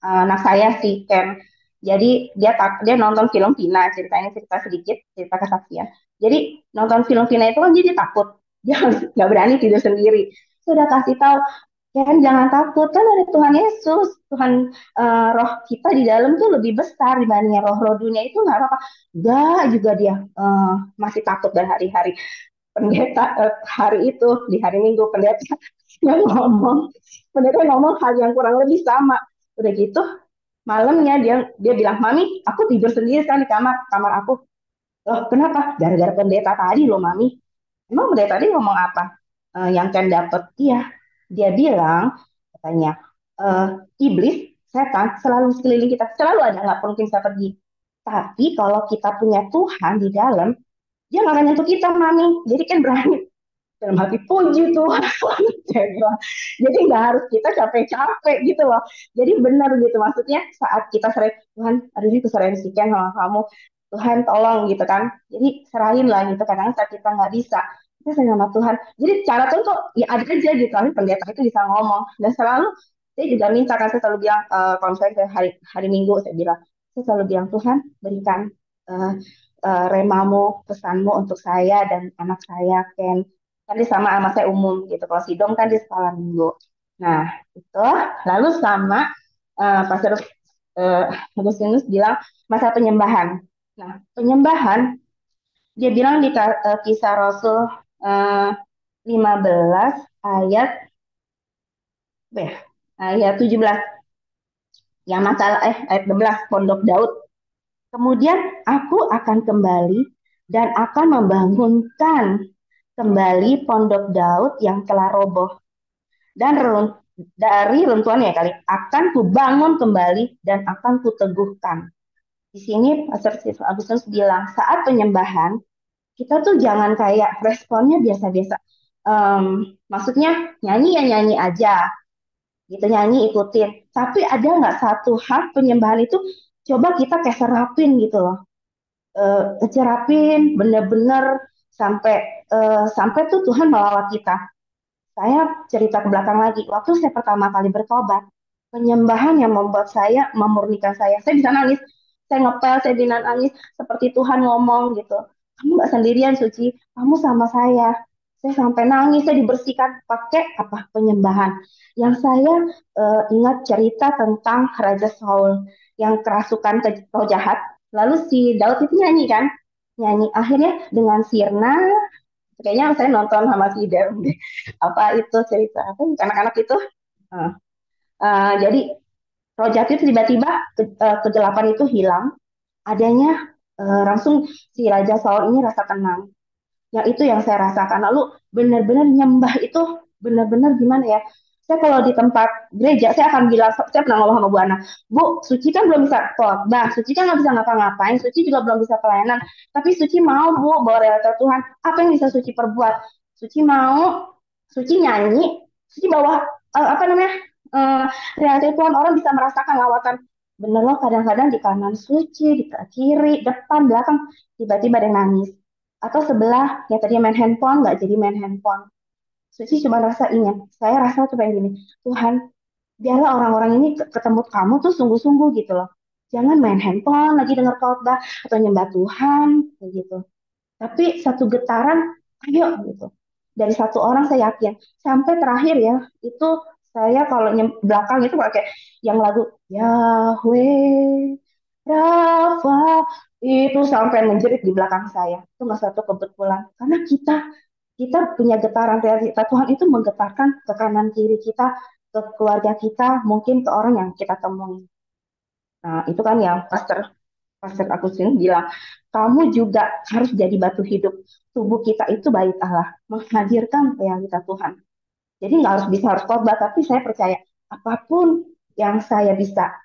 S10: anak saya si Ken, jadi dia nonton film Vina, ceritanya cerita sedikit, cerita kesaksian. Jadi nonton film Vina itu kan jadi takut, dia nggak berani tidur sendiri. Sudah kasih tahu, Ken jangan takut, kan ada Tuhan Yesus, Tuhan, roh kita di dalam tuh lebih besar dibanding roh-roh dunia itu nggak apa-apa. Enggak juga dia masih takut berhari-hari. Pendeta hari itu di hari Minggu pendeta yang ngomong hal yang kurang lebih sama. Udah gitu malamnya dia bilang, Mami, aku tidur sendiri kan di kamar aku. Loh, kenapa? Gara-gara pendeta tadi loh, Mami. Emang pendeta tadi ngomong apa? Yang Ken dapet, iya. Dia bilang, katanya, eh, iblis, setan, selalu sekeliling kita. Selalu ada, nggak mungkin bisa pergi. Tapi kalau kita punya Tuhan di dalam, dia nggak akan nyentuh kita, Mami. Jadi kan berani dalam hati, puji Tuhan. Saya bilang. Jadi nggak harus kita capek-capek gitu loh. Jadi benar gitu, maksudnya saat kita sering, Tuhan, aduh ini keserahin sekian sama kamu, Tuhan tolong gitu kan. Jadi serahin lah gitu, kadang saat kita nggak bisa, kita sering sama Tuhan. Jadi cara tuh kok ya ada aja gitu, tapi pendeta itu bisa ngomong. Dan selalu saya juga minta kan, saya selalu bilang, kalau misalnya saya hari Minggu, saya selalu bilang, Tuhan berikan eh, remamu, pesanmu untuk saya dan anak saya Ken. Kan dia sama saya umum gitu. Kalau Sidom kan dia sekolah minggu. Nah, itu. Lalu sama Pastor uh, Agustinus bilang masa penyembahan. Nah, penyembahan dia bilang di Kisah Rasul uh, 15 ayat apa ya? Ayat 17 yang masalah ayat 16 Pondok Daud. Kemudian aku akan kembali dan akan membangunkan kembali Pondok Daud yang telah roboh. Dan dari runtuhannya kali akan kubangun kembali dan akan kuteguhkan. Di sini Pastor Agustinus bilang saat penyembahan kita tuh jangan kayak responnya biasa-biasa. Maksudnya nyanyi ya nyanyi aja, gitu nyanyi ikutin. Tapi ada nggak satu hal penyembahan itu coba kita kayak serapin gitu loh, cerapin bener-bener sampai tuh Tuhan melawat kita. Saya cerita ke belakang lagi, waktu saya pertama kali bertobat, penyembahan yang membuat saya, memurnikan saya bisa nangis, saya ngepel, saya bisa nangis, seperti Tuhan ngomong gitu, kamu gak sendirian Suci, kamu sama saya sampai nangis, saya dibersihkan pakai apa penyembahan. Yang saya ingat cerita tentang Raja Saul yang kerasukan roh jahat, lalu si Daud itu nyanyi kan, nyanyi akhirnya dengan sirna. Kayaknya saya nonton sama si Dem apa itu cerita apa anak-anak itu. Uh, jadi roh jahat itu tiba-tiba kegelapan itu hilang, adanya langsung si Raja Saul ini rasa tenang. Yang itu yang saya rasakan. Lalu benar-benar nyembah itu benar-benar gimana ya? Saya kalau di tempat gereja, saya akan bilang, saya pernah ngomong sama Bu Ana, Bu, Suci kan belum bisa khotbah, Suci kan nggak bisa ngapa-ngapain, Suci juga belum bisa pelayanan, tapi Suci mau Bu bawa realita Tuhan. Apa yang bisa Suci perbuat? Suci mau, Suci nyanyi, Suci bawa apa namanya realita Tuhan, orang bisa merasakan lawatan. Bener loh, kadang-kadang di kanan Suci, di kiri, depan, belakang, tiba-tiba ada yang nangis atau sebelah yang tadi main handphone nggak jadi main handphone. Suci cuma rasa ingin, saya rasa tuh kayak gini, Tuhan, biarlah orang-orang ini ketemu kamu tuh sungguh-sungguh gitu loh. Jangan main handphone lagi dengar khotbah atau nyembah Tuhan kayak gitu. Tapi satu getaran, ayo gitu. Dari satu orang saya yakin, sampai terakhir ya, itu saya kalau belakang itu pakai yang lagu Yahweh Rafa itu sampai menjerit di belakang saya. Itu nggak satu kebetulan. Karena kita punya getaran realita Tuhan itu menggetarkan ke kanan kiri kita, ke keluarga kita, mungkin ke orang yang kita temui. Nah, itu kan yang Pastor Agustinus bilang, kamu juga harus jadi batu hidup. Tubuh kita itu bait Allah, menghadirkan realita Tuhan. Jadi nggak harus bisa harus khotbah, tapi saya percaya apapun yang saya bisa,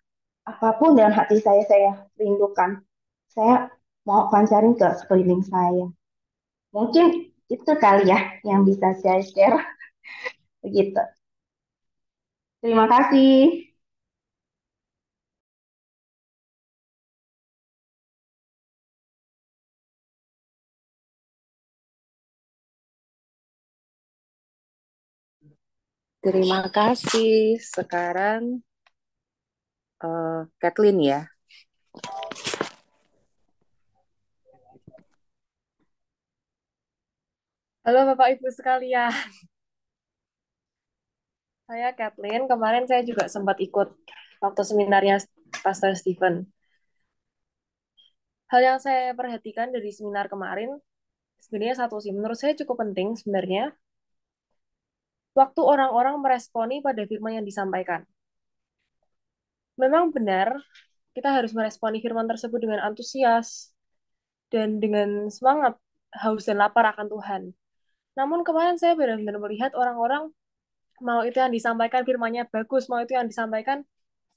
S10: apapun dalam hati saya rindukan. Saya mau pancarin ke sekeliling saya. Mungkin itu kali ya yang bisa saya share begitu. Terima kasih.
S6: Terima kasih. Sekarang Kathleen ya.
S11: Halo Bapak Ibu sekalian, saya Kathleen. Kemarin saya juga sempat ikut waktu seminarnya Pastor Stephen. Hal yang saya perhatikan dari seminar kemarin, sebenarnya satu sih, menurut saya cukup penting sebenarnya, waktu orang-orang meresponi pada firman yang disampaikan. Memang benar, kita harus meresponi firman tersebut dengan antusias dan dengan semangat, haus dan lapar akan Tuhan. Namun kemarin saya benar-benar melihat orang-orang mau itu yang disampaikan firmannya bagus, mau itu yang disampaikan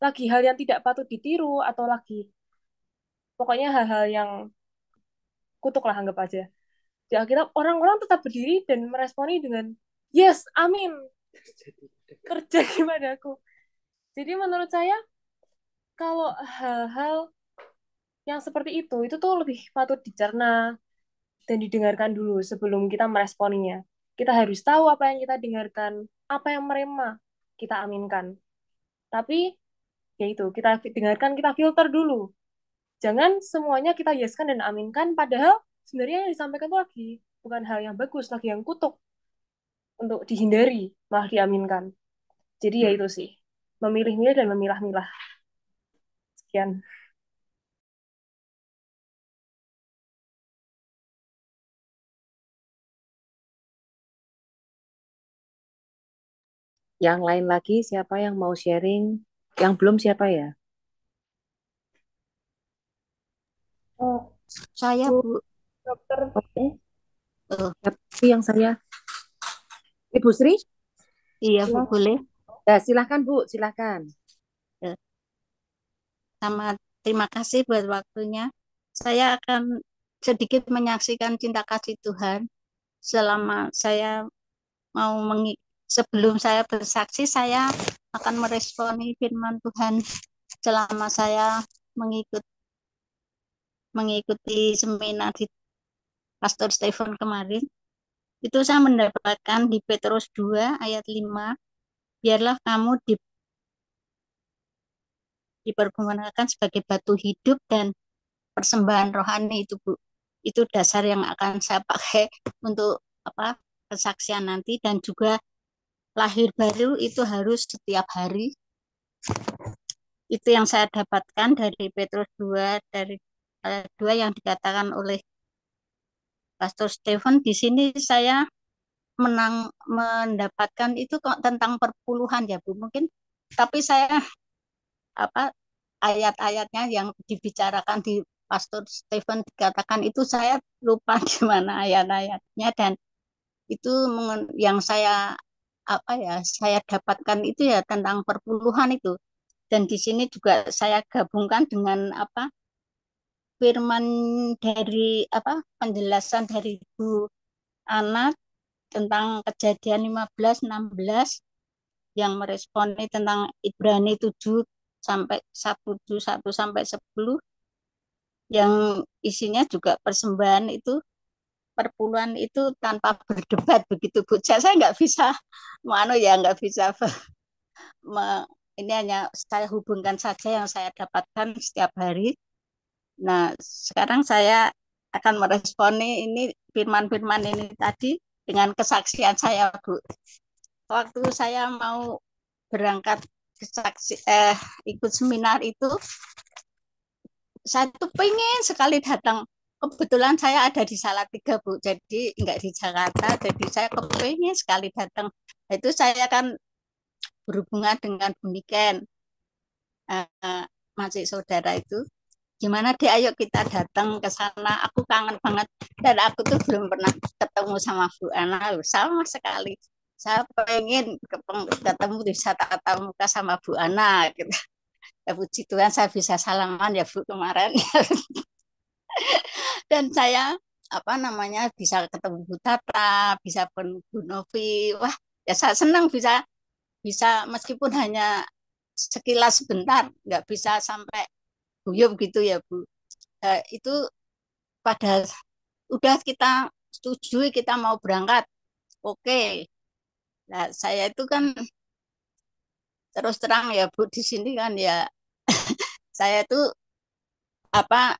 S11: lagi hal yang tidak patut ditiru atau lagi pokoknya hal-hal yang kutuk lah anggap aja. Di akhirnya orang-orang tetap berdiri dan meresponi dengan yes, amin, kerja kepadaku. Jadi menurut saya kalau hal-hal yang seperti itu tuh lebih patut dicerna dan didengarkan dulu sebelum kita meresponinya. Kita harus tahu apa yang kita dengarkan, apa yang merema kita aminkan. Tapi ya itu, kita dengarkan, kita filter dulu. Jangan semuanya kita yeskan dan aminkan, padahal sebenarnya yang disampaikan itu lagi bukan hal yang bagus, lagi yang kutuk untuk dihindari, malah diaminkan. Jadi ya itu sih, memilih-milih dan memilah-milah. Sekian.
S6: Yang lain lagi siapa yang mau sharing? Yang belum siapa ya?
S12: Saya
S4: Bu
S12: Bu.
S4: Dokter,
S12: Oh,
S6: Tapi yang saya, Ibu Sri?
S12: iya Bu,
S4: silakan.
S12: boleh.
S6: Ya, silahkan Bu, silahkan.
S12: Ya, sama terima kasih buat waktunya. Saya akan sedikit menyaksikan cinta kasih Tuhan selama saya mau sebelum saya bersaksi, saya akan meresponi firman Tuhan selama saya mengikuti seminar di Pastor Stephen kemarin. Itu saya mendapatkan di Petrus 2 ayat 5, biarlah kamu dipergunakan sebagai batu hidup dan persembahan rohani itu Bu. Itu dasar yang akan saya pakai untuk kesaksian nanti, dan juga lahir baru itu harus setiap hari. Itu yang saya dapatkan dari Petrus 2 dari ayat 2 yang dikatakan oleh Pastor Stephen. Di sini saya mendapatkan itu kok tentang perpuluhan ya Bu. Mungkin tapi saya ayat-ayatnya yang dibicarakan di Pastor Stephen dikatakan itu saya lupa di mana ayat-ayatnya, dan itu yang saya saya dapatkan itu ya tentang perpuluhan itu. Dan di sini juga saya gabungkan dengan firman dari penjelasan dari Bu Ana tentang Kejadian 15:16 yang meresponi tentang Ibrani 7 sampai 1 sampai 10 yang isinya juga persembahan itu, perpuluhan itu tanpa berdebat begitu Bu. Saya nggak bisa nggak bisa ini hanya saya hubungkan saja yang saya dapatkan setiap hari. Nah, sekarang saya akan meresponi ini firman-firman ini tadi dengan kesaksian saya Bu. Waktu saya mau berangkat ikut seminar itu, saya tuh pengen sekali datang. Kebetulan saya ada di Salatiga Bu, jadi nggak di Jakarta, jadi saya kepengen sekali datang. Itu saya kan berhubungan dengan Bu Niken, masih saudara itu. Gimana deh, ayo kita datang ke sana. Aku kangen banget, dan aku tuh belum pernah ketemu sama Bu Ana loh, sama sekali. Saya pengen ketemu, bisa tatap muka sama Bu Ana gitu. Ya puji Tuhan saya bisa salaman ya Bu kemarin. Dan saya bisa ketemu Bu Tata, bisa Bu Novi. Wah, ya saya senang bisa bisa meskipun hanya sekilas sebentar, nggak bisa sampai guyub gitu ya Bu. Itu pada udah kita setuju kita mau berangkat, oke. Nah saya itu kan terus terang ya Bu di sini kan ya saya tuh apa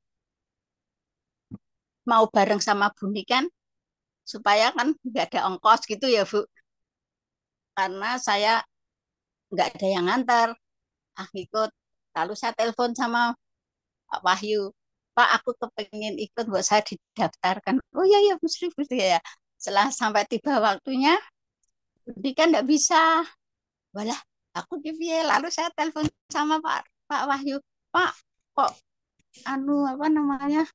S12: mau bareng sama Buni kan supaya kan nggak ada ongkos gitu ya Bu, karena saya nggak ada yang ngantar, ikut. Lalu saya telepon sama Pak Wahyu, Pak aku kepengen ikut, buat saya didaftarkan. Oh iya ya Bu Sri, ya. Setelah sampai tiba waktunya, Budi kan nggak bisa. Walah, aku di lalu saya telepon sama Pak Wahyu, Pak kok apa namanya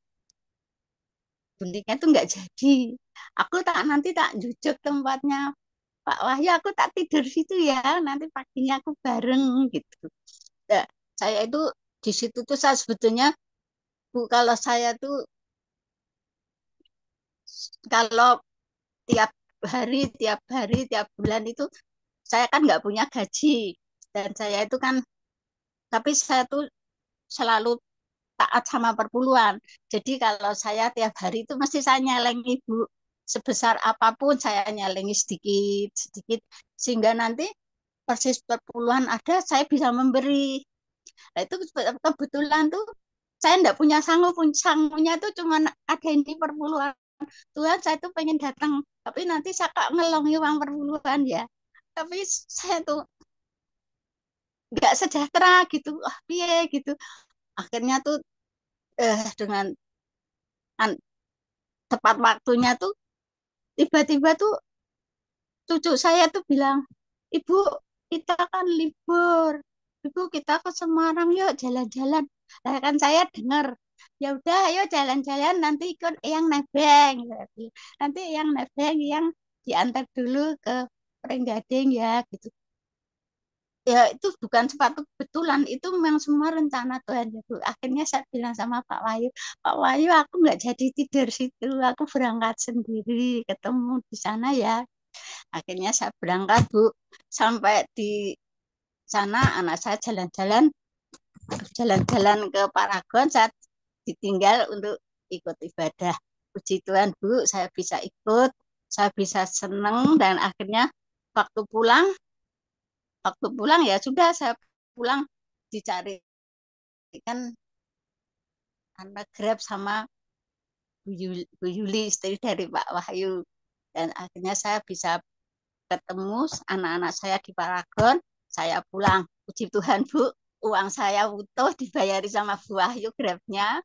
S12: Bundiknya tuh nggak jadi. Aku nanti tak jujuk tempatnya Pak Wahyu, aku tak tidur situ ya, nanti paginya aku bareng gitu. Nah, saya itu di situ tuh saya sebetulnya Bu, kalau saya tuh kalau tiap tiap bulan itu saya kan nggak punya gaji, dan saya itu kan, tapi saya tuh selalu taat sama perpuluhan. Jadi kalau saya tiap hari itu mesti saya nyeleng Ibu, sebesar apapun saya nyelengi sedikit sedikit, sehingga nanti persis perpuluhan ada saya bisa memberi. Nah itu kebetulan tuh saya enggak punya sangunya tuh cuma ada ini perpuluhan. Tuhan saya tuh pengen datang, tapi nanti saya kok ngelongi uang perpuluhan ya. Tapi saya tuh nggak sejahtera gitu, piye gitu. Akhirnya tuh dengan tepat waktunya tuh tiba-tiba tuh cucu saya tuh bilang, Ibu kita kan libur, Ibu kita ke Semarang yuk jalan-jalan. Nah kan saya dengar, ya udah ayo jalan-jalan, nanti ikut yang nebeng, nanti yang nebeng yang diantar dulu ke Pringgading ya gitu. Ya itu bukan sepatu kebetulan, itu memang semua rencana Tuhan ya Bu. Akhirnya saya bilang sama Pak Wahyu, Pak Wahyu aku nggak jadi tidur situ, aku berangkat sendiri, ketemu di sana ya. Akhirnya saya berangkat Bu, sampai di sana anak saya jalan-jalan ke Paragon, saya ditinggal untuk ikut ibadah. Puji Tuhan Bu, saya bisa ikut, saya bisa seneng, dan akhirnya waktu pulang ya sudah, saya pulang dicari kan anak Grab sama Bu Yuli, istri dari Pak Wahyu, dan akhirnya saya bisa ketemu anak-anak saya di Paragon. Saya pulang, puji Tuhan Bu, uang saya utuh dibayari sama Bu Wahyu Grabnya,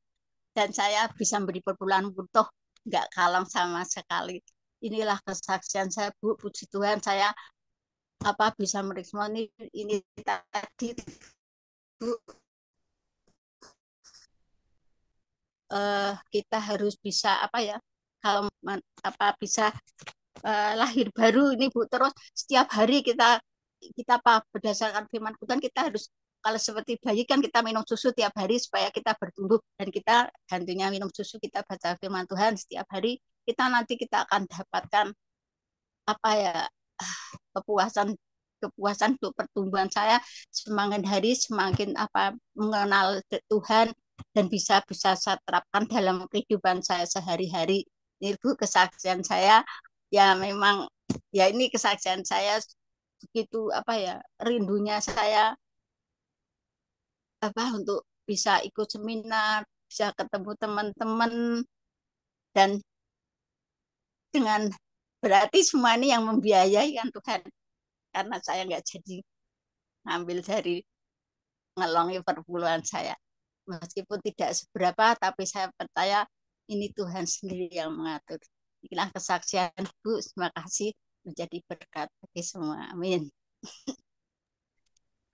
S12: dan saya bisa beri perpuluhan utuh, nggak kalong sama sekali. Inilah kesaksian saya Bu, puji Tuhan saya bisa merespon ini tadi Bu. Kita harus bisa kalau bisa lahir baru ini Bu, terus setiap hari kita berdasarkan firman Tuhan, kita harus kalau seperti bayi kan kita minum susu tiap hari supaya kita bertumbuh, dan kita gantinya minum susu kita baca firman Tuhan setiap hari, nanti kita akan dapatkan kepuasan untuk pertumbuhan saya, semakin hari semakin mengenal Tuhan, dan bisa saya terapkan dalam kehidupan saya sehari-hari. Ini Bu kesaksian saya, ya memang ya ini kesaksian saya, begitu rindunya saya untuk bisa ikut seminar, bisa ketemu teman-teman, dan dengan berarti semua ini yang membiayai kan Tuhan, karena saya nggak jadi ngambil dari ngelongi perpuluhan saya. Meskipun tidak seberapa, tapi saya percaya ini Tuhan sendiri yang mengatur. Inilah kesaksian Bu, terima kasih, menjadi berkat bagi semua. Amin.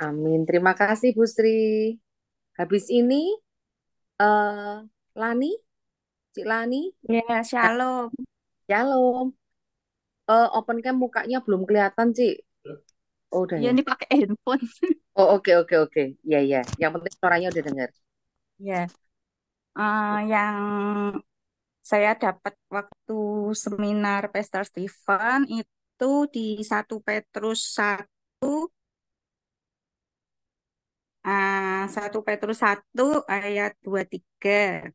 S6: Amin. Terima kasih Bu Sri. Habis ini Lani, Cik Lani.
S13: Ya, shalom.
S6: Shalom. Open cam mukanya belum kelihatan, Cik. Oh, udah
S13: Ya,
S6: ya.
S13: ini pakai handphone.
S6: Oh, oke. Ya. Yang penting suaranya udah dengar.
S13: Ya, yang saya dapat waktu seminar Pastor Stephen itu di 1 Petrus 1 1 Petrus 1 ayat 23.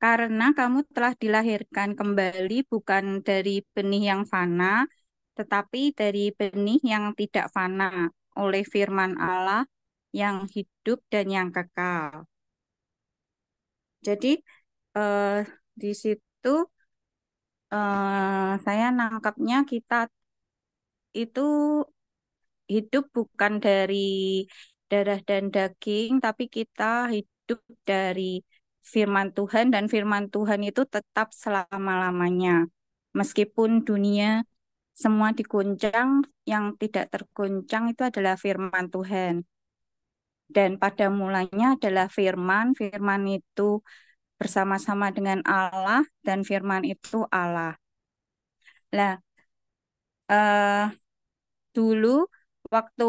S13: Karena kamu telah dilahirkan kembali bukan dari benih yang fana, tetapi dari benih yang tidak fana, oleh firman Allah yang hidup dan yang kekal. Jadi eh, di situ saya nangkapnya kita itu hidup bukan dari darah dan daging, tapi kita hidup dari firman Tuhan, dan firman Tuhan itu tetap selama-lamanya. Meskipun dunia semua diguncang, yang tidak terguncang itu adalah firman Tuhan. Dan pada mulanya adalah firman, firman itu bersama-sama dengan Allah, dan firman itu Allah. Nah, eh, dulu waktu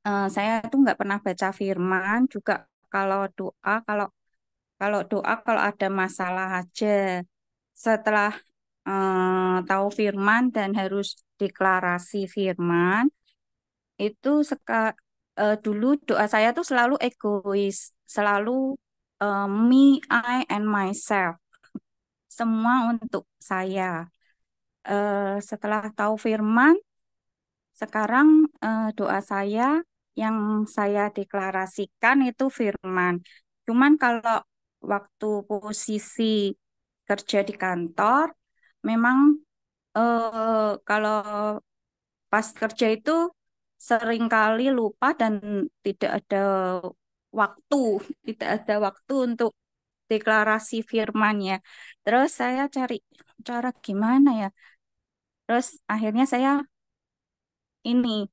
S13: saya tuh nggak pernah baca firman juga, kalau doa kalau kalau doa kalau ada masalah aja. Setelah tahu firman dan harus deklarasi firman, itu dulu doa saya tuh selalu egois, selalu me, I, and myself, semua untuk saya. Setelah tahu firman, sekarang doa saya yang saya deklarasikan itu firman. Cuman kalau waktu posisi kerja di kantor, memang kalau pas kerja itu seringkali lupa dan tidak ada waktu, tidak ada waktu untuk deklarasi firmannya. Terus saya cari cara gimana ya. Terus akhirnya ini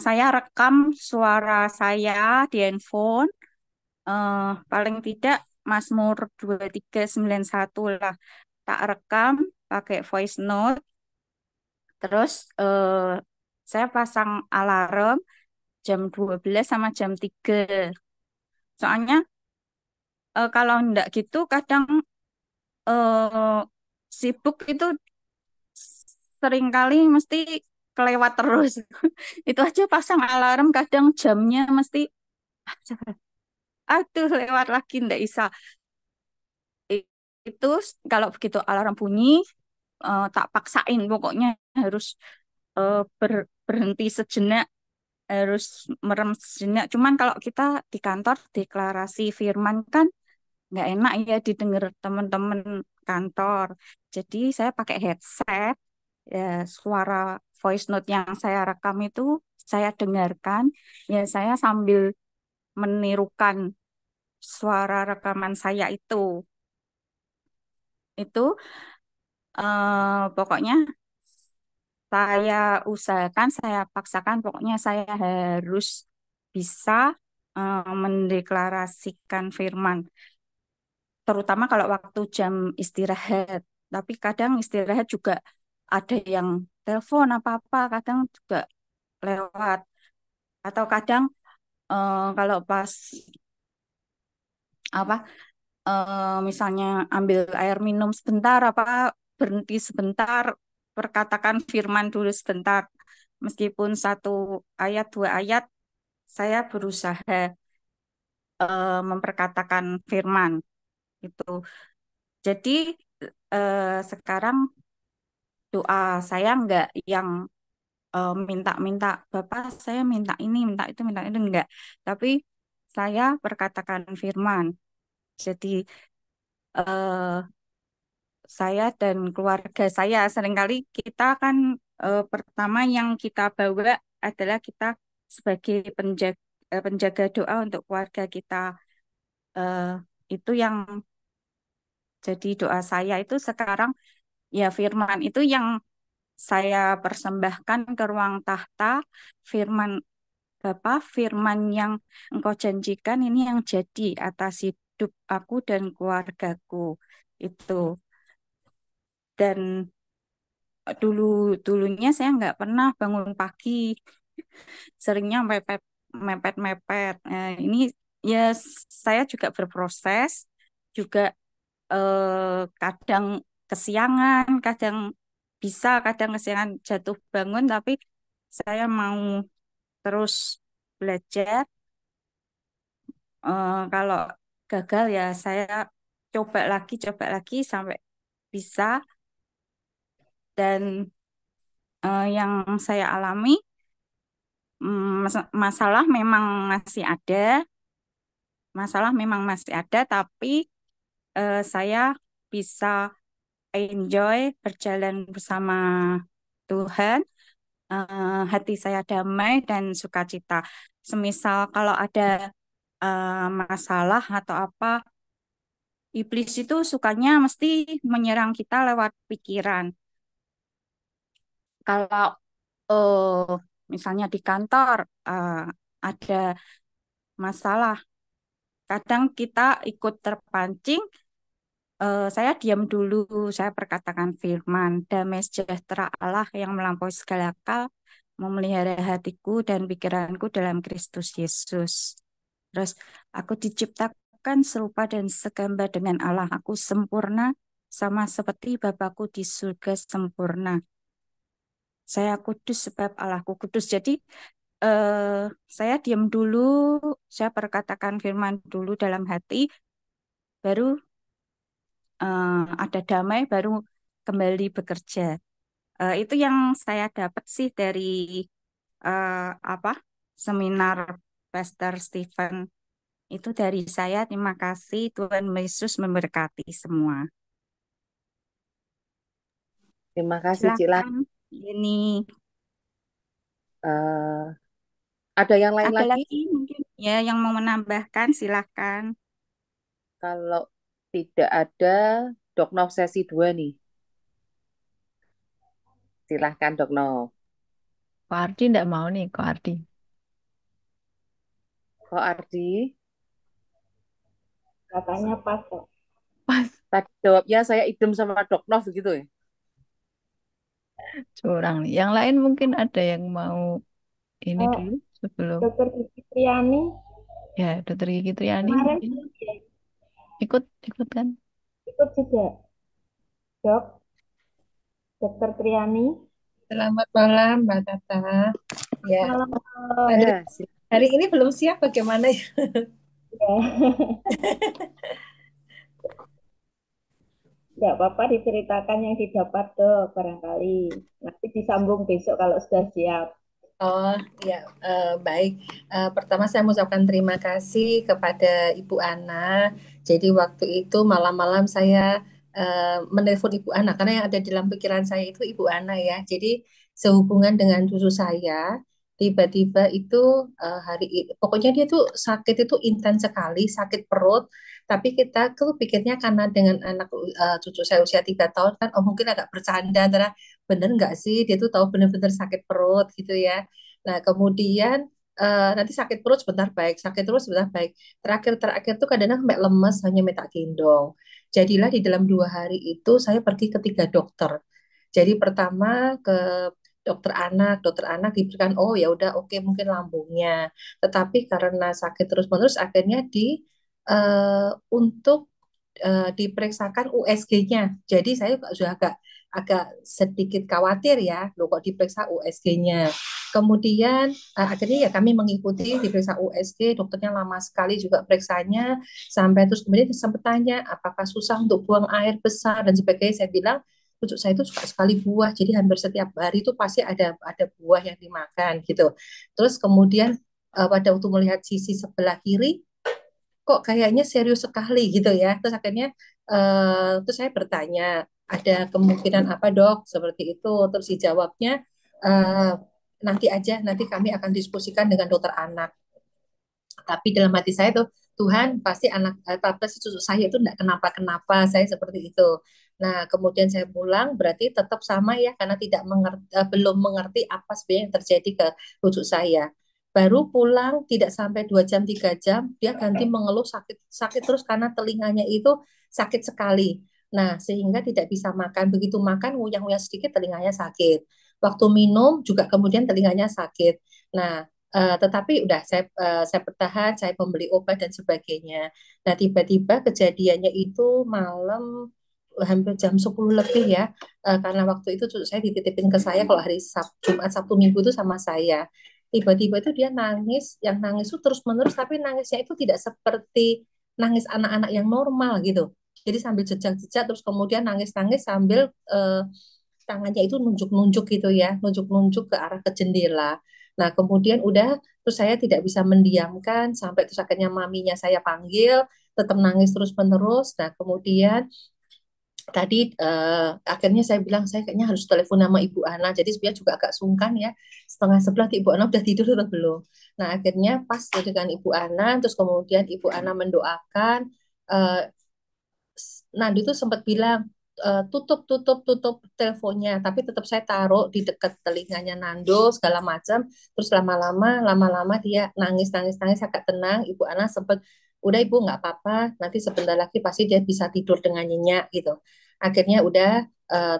S13: saya rekam suara saya di handphone, paling tidak Mazmur 2391 lah. Tak rekam pakai voice note, terus saya pasang alarm jam 12 sama jam 3. Soalnya kalau enggak gitu kadang eh, sibuk itu seringkali mesti kelewat terus. Itu aja pasang alarm kadang jamnya mesti aduh lewat lagi ndak bisa. I- Itu kalau begitu alarm bunyi, tak paksain pokoknya harus berhenti sejenak, harus merem sejenak. Cuman kalau kita di kantor deklarasi firman kan nggak enak ya didengar teman-teman kantor. Jadi saya pakai headset, ya, suara voice note yang saya rekam itu saya dengarkan, ya saya sambil menirukan suara rekaman saya itu pokoknya saya usahakan, saya paksakan, pokoknya saya harus bisa mendeklarasikan firman, terutama kalau waktu jam istirahat. Tapi kadang istirahat juga ada yang telepon apa-apa, kadang juga lewat. Atau kadang kalau pas apa misalnya ambil air minum sebentar, apa berhenti sebentar, perkatakan firman dulu sebentar. Meskipun 1 ayat 2 ayat, saya berusaha memperkatakan firman itu. Jadi sekarang doa saya enggak yang minta-minta, Bapak saya minta itu enggak. Tapi saya perkatakan firman. Jadi eh, saya dan keluarga saya seringkali kita kan pertama yang kita bawa adalah kita sebagai penjaga doa untuk keluarga kita. Eh, itu yang jadi doa saya itu sekarang, ya firman itu yang saya persembahkan ke ruang tahta, firman Bapa, firman yang Engkau janjikan ini yang jadi atas hidup aku dan keluargaku itu. Dan dulunya saya nggak pernah bangun pagi, seringnya mepet mepet mepet. Ini ya saya juga berproses, juga kadang kesiangan, kadang bisa kadang kesiangan jatuh bangun, tapi saya mau terus belajar. Kalau gagal ya saya coba lagi sampai bisa. Dan yang saya alami, masalah memang masih ada, tapi saya bisa enjoy berjalan bersama Tuhan, hati saya damai dan sukacita. Semisal kalau ada masalah atau apa, iblis itu sukanya mesti menyerang kita lewat pikiran. Kalau misalnya di kantor ada masalah, kadang kita ikut terpancing. Saya diam dulu, saya perkatakan firman, damai sejahtera Allah yang melampaui segala akal, memelihara hatiku dan pikiranku dalam Kristus Yesus. Terus, aku diciptakan serupa dan segambar dengan Allah. Aku sempurna, sama seperti Bapakku di surga sempurna. Saya kudus sebab Allahku kudus. Jadi, saya diam dulu, saya perkatakan firman dulu dalam hati, baru ada damai, baru kembali bekerja. Itu yang saya dapat sih dari apa seminar Pastor Stephen. Itu dari saya. Terima kasih. Tuhan Yesus memberkati semua.
S6: Terima kasih, Cik Lan.
S13: Silakan ini.
S6: Ada yang lain
S13: Ada
S6: lagi?
S13: lagi mungkin ya yang mau menambahkan, silakan.
S6: Kalau tidak ada, Dok Nov sesi 2 nih. Silahkan Dok Nov.
S5: Kok Ardi enggak mau nih, kok Ardi.
S6: Kok Ardi?
S4: Katanya pas kok.
S6: Tadi jawabnya saya idem sama Dok Nov gitu ya.
S5: Curang nih. Yang lain mungkin ada yang mau ini
S4: Oh,
S5: dulu sebelum.
S4: Dokter Gigi Triani
S5: Ya, Dokter Gigi Triani
S4: kemarin
S5: mungkin
S4: ya,
S5: ikut kan?
S4: ikut juga, Dok. Dokter Triani.
S14: Selamat malam, Mbak Tata. Ya,
S4: Malam.
S14: hari,
S6: Ya,
S14: hari ini belum siap bagaimana ya?
S4: Ya. Nggak apa-apa diceritakan yang didapat, Dok, barangkali. Nanti disambung besok kalau sudah siap.
S14: Oh ya, baik. Pertama saya mengucapkan terima kasih kepada Ibu Ana. Jadi waktu itu malam-malam saya menelpon Ibu Ana karena yang ada di dalam pikiran saya itu Ibu Ana ya. Jadi sehubungan dengan cucu saya, tiba-tiba itu pokoknya dia tuh sakit itu intens sekali, sakit perut. Tapi kita tuh pikirnya karena dengan anak cucu saya usia 3 tahun kan, oh mungkin agak bercanda, antara bener nggak sih dia tuh tahu bener-bener sakit perut gitu ya. Nah, kemudian nanti sakit perut sebentar baik, sakit terus sebentar baik. Terakhir tuh kadang-kadang sampai lemes, hanya minta gendong. Jadilah di dalam 2 hari itu saya pergi ke 3 dokter. Jadi pertama ke dokter anak diberikan oh ya udah oke mungkin lambungnya. Tetapi karena sakit terus-menerus akhirnya untuk diperiksakan USG-nya. Jadi saya sudah agak agak sedikit khawatir ya, loh kok diperiksa USG-nya. Kemudian akhirnya ya kami mengikuti diperiksa USG, dokternya lama sekali juga periksanya, sampai terus kemudian sempat tanya apakah susah untuk buang air besar dan sebagainya. Saya bilang cucu saya itu suka sekali buah, jadi hampir setiap hari itu pasti ada buah yang dimakan gitu. Terus kemudian pada waktu melihat sisi sebelah kiri kok kayaknya serius sekali gitu ya. Terus akhirnya terus saya bertanya, ada kemungkinan apa dok seperti itu? Terus dijawabnya eh, nanti aja, nanti kami akan diskusikan dengan dokter anak. Tapi dalam hati saya tuh Tuhan pasti tapi si cucu saya itu enggak kenapa-kenapa, saya seperti itu. Nah, kemudian saya pulang berarti tetap sama ya karena belum mengerti apa sebenarnya yang terjadi ke cucu saya. Baru pulang tidak sampai 2 jam 3 jam dia ganti mengeluh sakit sakit terus karena telinganya itu sakit sekali. Nah, sehingga tidak bisa makan. Begitu makan nguyang-nguyang sedikit telinganya sakit. Waktu minum juga kemudian telinganya sakit. Nah, tetapi udah saya bertahan, saya membeli obat dan sebagainya. Nah, tiba-tiba kejadiannya itu malam hampir jam 10 lebih ya. Karena waktu itu cucu saya dititipin ke saya kalau hari Jumat, Sabtu, Minggu itu sama saya. Tiba-tiba itu dia nangis, yang nangis itu terus-menerus, tapi nangisnya itu tidak seperti nangis anak-anak yang normal gitu. Jadi sambil jejak-jejak, terus kemudian nangis-nangis sambil tangannya itu nunjuk-nunjuk gitu ya, nunjuk-nunjuk ke arah ke jendela. Nah, kemudian udah, terus saya tidak bisa mendiamkan, sampai terus akhirnya maminya saya panggil, tetap nangis terus-menerus. Nah, kemudian tadi akhirnya saya bilang saya kayaknya harus telepon sama Ibu Ana. Jadi sebenarnya juga agak sungkan ya. Setengah 11 Ibu Ana udah tidur atau belum. Nah akhirnya pas dengan Ibu Ana, terus kemudian Ibu Ana mendoakan. eh, Nadi itu sempat bilang tutup tutup tutup teleponnya, tapi tetap saya taruh di dekat telinganya Nando segala macam. Terus lama-lama dia nangis nangis nangis agak tenang. Ibu Ana sempat udah Ibu nggak apa-apa, nanti sebentar lagi pasti dia bisa tidur dengan nyenyak gitu. Akhirnya udah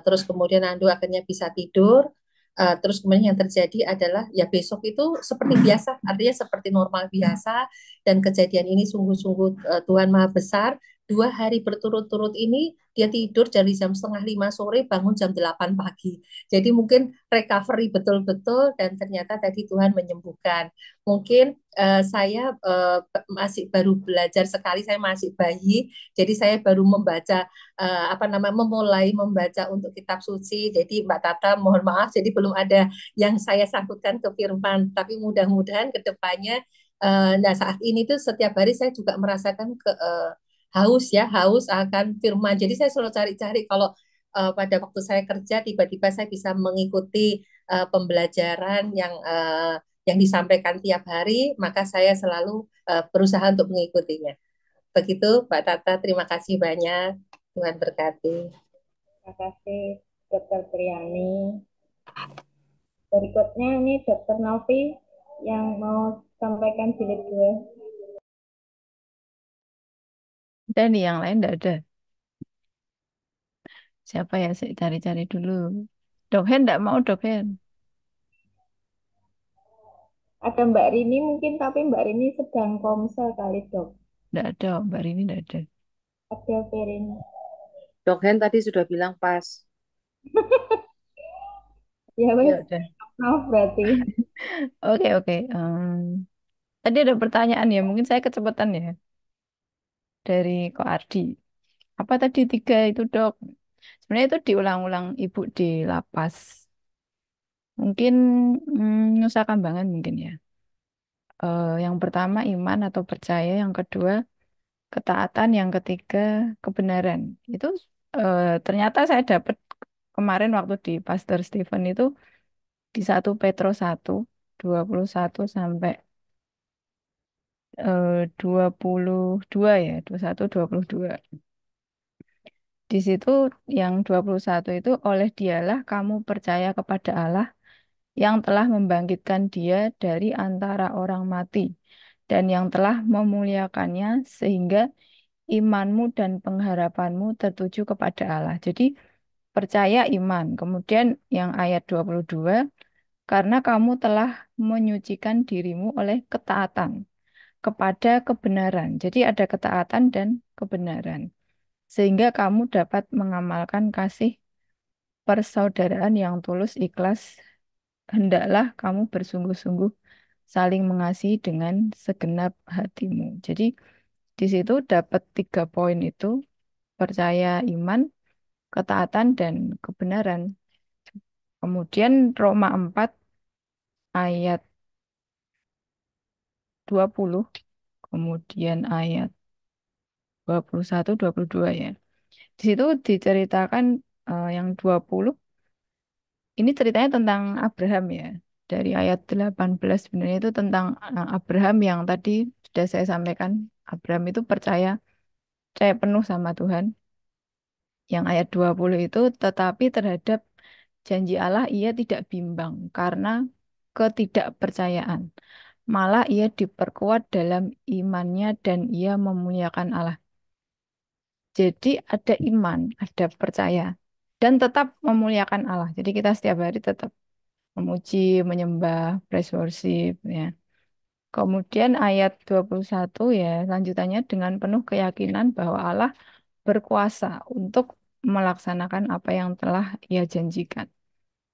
S14: terus kemudian Nando akhirnya bisa tidur. Terus kemudian yang terjadi adalah ya besok itu seperti biasa, artinya seperti normal biasa, dan kejadian ini sungguh-sungguh Tuhan Maha Besar. 2 hari berturut-turut ini dia tidur dari jam setengah 5 sore bangun jam 8 pagi. Jadi mungkin recovery betul-betul dan ternyata tadi Tuhan menyembuhkan. Mungkin saya masih baru belajar sekali, saya masih bayi, jadi saya baru membaca memulai membaca untuk kitab suci. Jadi Mbak Tata mohon maaf, jadi belum ada yang saya sangkutkan ke firman, tapi mudah-mudahan ke depannya nah saat ini tuh setiap hari saya juga merasakan haus akan firman. Jadi saya selalu cari-cari kalau pada waktu saya kerja tiba-tiba saya bisa mengikuti pembelajaran yang disampaikan tiap hari, maka saya selalu berusaha untuk mengikutinya. Begitu, Mbak Tata. Terima kasih banyak. Tuhan berkati.
S4: Terima kasih, Dokter Triani. Berikutnya ini Dokter Novi yang mau sampaikan jilid 2.
S5: Dan nih yang lain enggak ada. Siapa ya? Saya cari-cari dulu. Dok Hen enggak mau Dok Hen.
S4: Ada Mbak Rini mungkin, tapi Mbak Rini sedang komsel kali, Dok.
S5: Enggak ada, Mbak Rini enggak ada.
S4: Ada Verini.
S6: Dok Hen tadi sudah bilang pas.
S4: Ya wes,
S5: Ya udah.
S4: maaf berarti.
S5: Oke. Tadi ada pertanyaan ya, mungkin saya kecepatan ya dari Ko Ardi. Apa tadi 3 itu Dok? Sebenarnya itu diulang-ulang Ibu di lapas. Mungkin Nusa Kambangan mungkin ya. Yang pertama iman atau percaya, yang kedua ketaatan, yang ketiga kebenaran. Itu ternyata saya dapat kemarin waktu di Pastor Stephen itu di 1 Petrus 1 21 sampai 22 ya, 21 22. Di situ yang 21 itu oleh dialah kamu percaya kepada Allah yang telah membangkitkan dia dari antara orang mati dan yang telah memuliakannya sehingga imanmu dan pengharapanmu tertuju kepada Allah. Jadi percaya iman. Kemudian yang ayat 22, karena kamu telah menyucikan dirimu oleh ketaatan kepada kebenaran. Jadi ada ketaatan dan kebenaran. Sehingga kamu dapat mengamalkan kasih persaudaraan yang tulus ikhlas. Hendaklah kamu bersungguh-sungguh saling mengasihi dengan segenap hatimu. Jadi di situ dapat 3 poin itu, percaya, iman, ketaatan, dan kebenaran. Kemudian Roma 4 ayat 20, kemudian ayat 21 22 ya. Di situ diceritakan yang 20, ini ceritanya tentang Abraham ya. Dari ayat 18 sebenarnya itu tentang Abraham yang tadi sudah saya sampaikan. Abraham itu percaya penuh sama Tuhan. Yang ayat 20 itu, tetapi terhadap janji Allah ia tidak bimbang karena ketidakpercayaan. Malah ia diperkuat dalam imannya dan ia memuliakan Allah. Jadi ada iman, ada percaya, dan tetap memuliakan Allah. Jadi kita setiap hari tetap memuji, menyembah, praise worship ya. Kemudian ayat 21 ya, lanjutannya dengan penuh keyakinan bahwa Allah berkuasa untuk melaksanakan apa yang telah ia janjikan.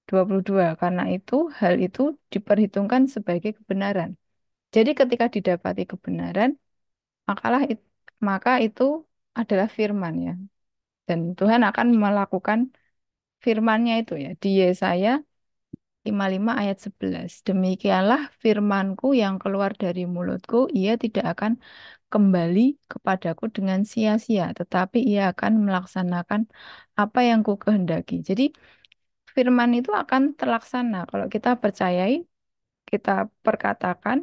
S5: 22. Karena itu, hal itu diperhitungkan sebagai kebenaran. Jadi ketika didapati kebenaran, makalah maka itu adalah firman ya. Dan Tuhan akan melakukan firman-Nya itu ya. Di Yesaya 55 ayat 11. Demikianlah firmanku yang keluar dari mulutku, ia tidak akan kembali kepadaku dengan sia-sia, tetapi ia akan melaksanakan apa yang ku kehendaki. Jadi firman itu akan terlaksana kalau kita percayai, kita perkatakan,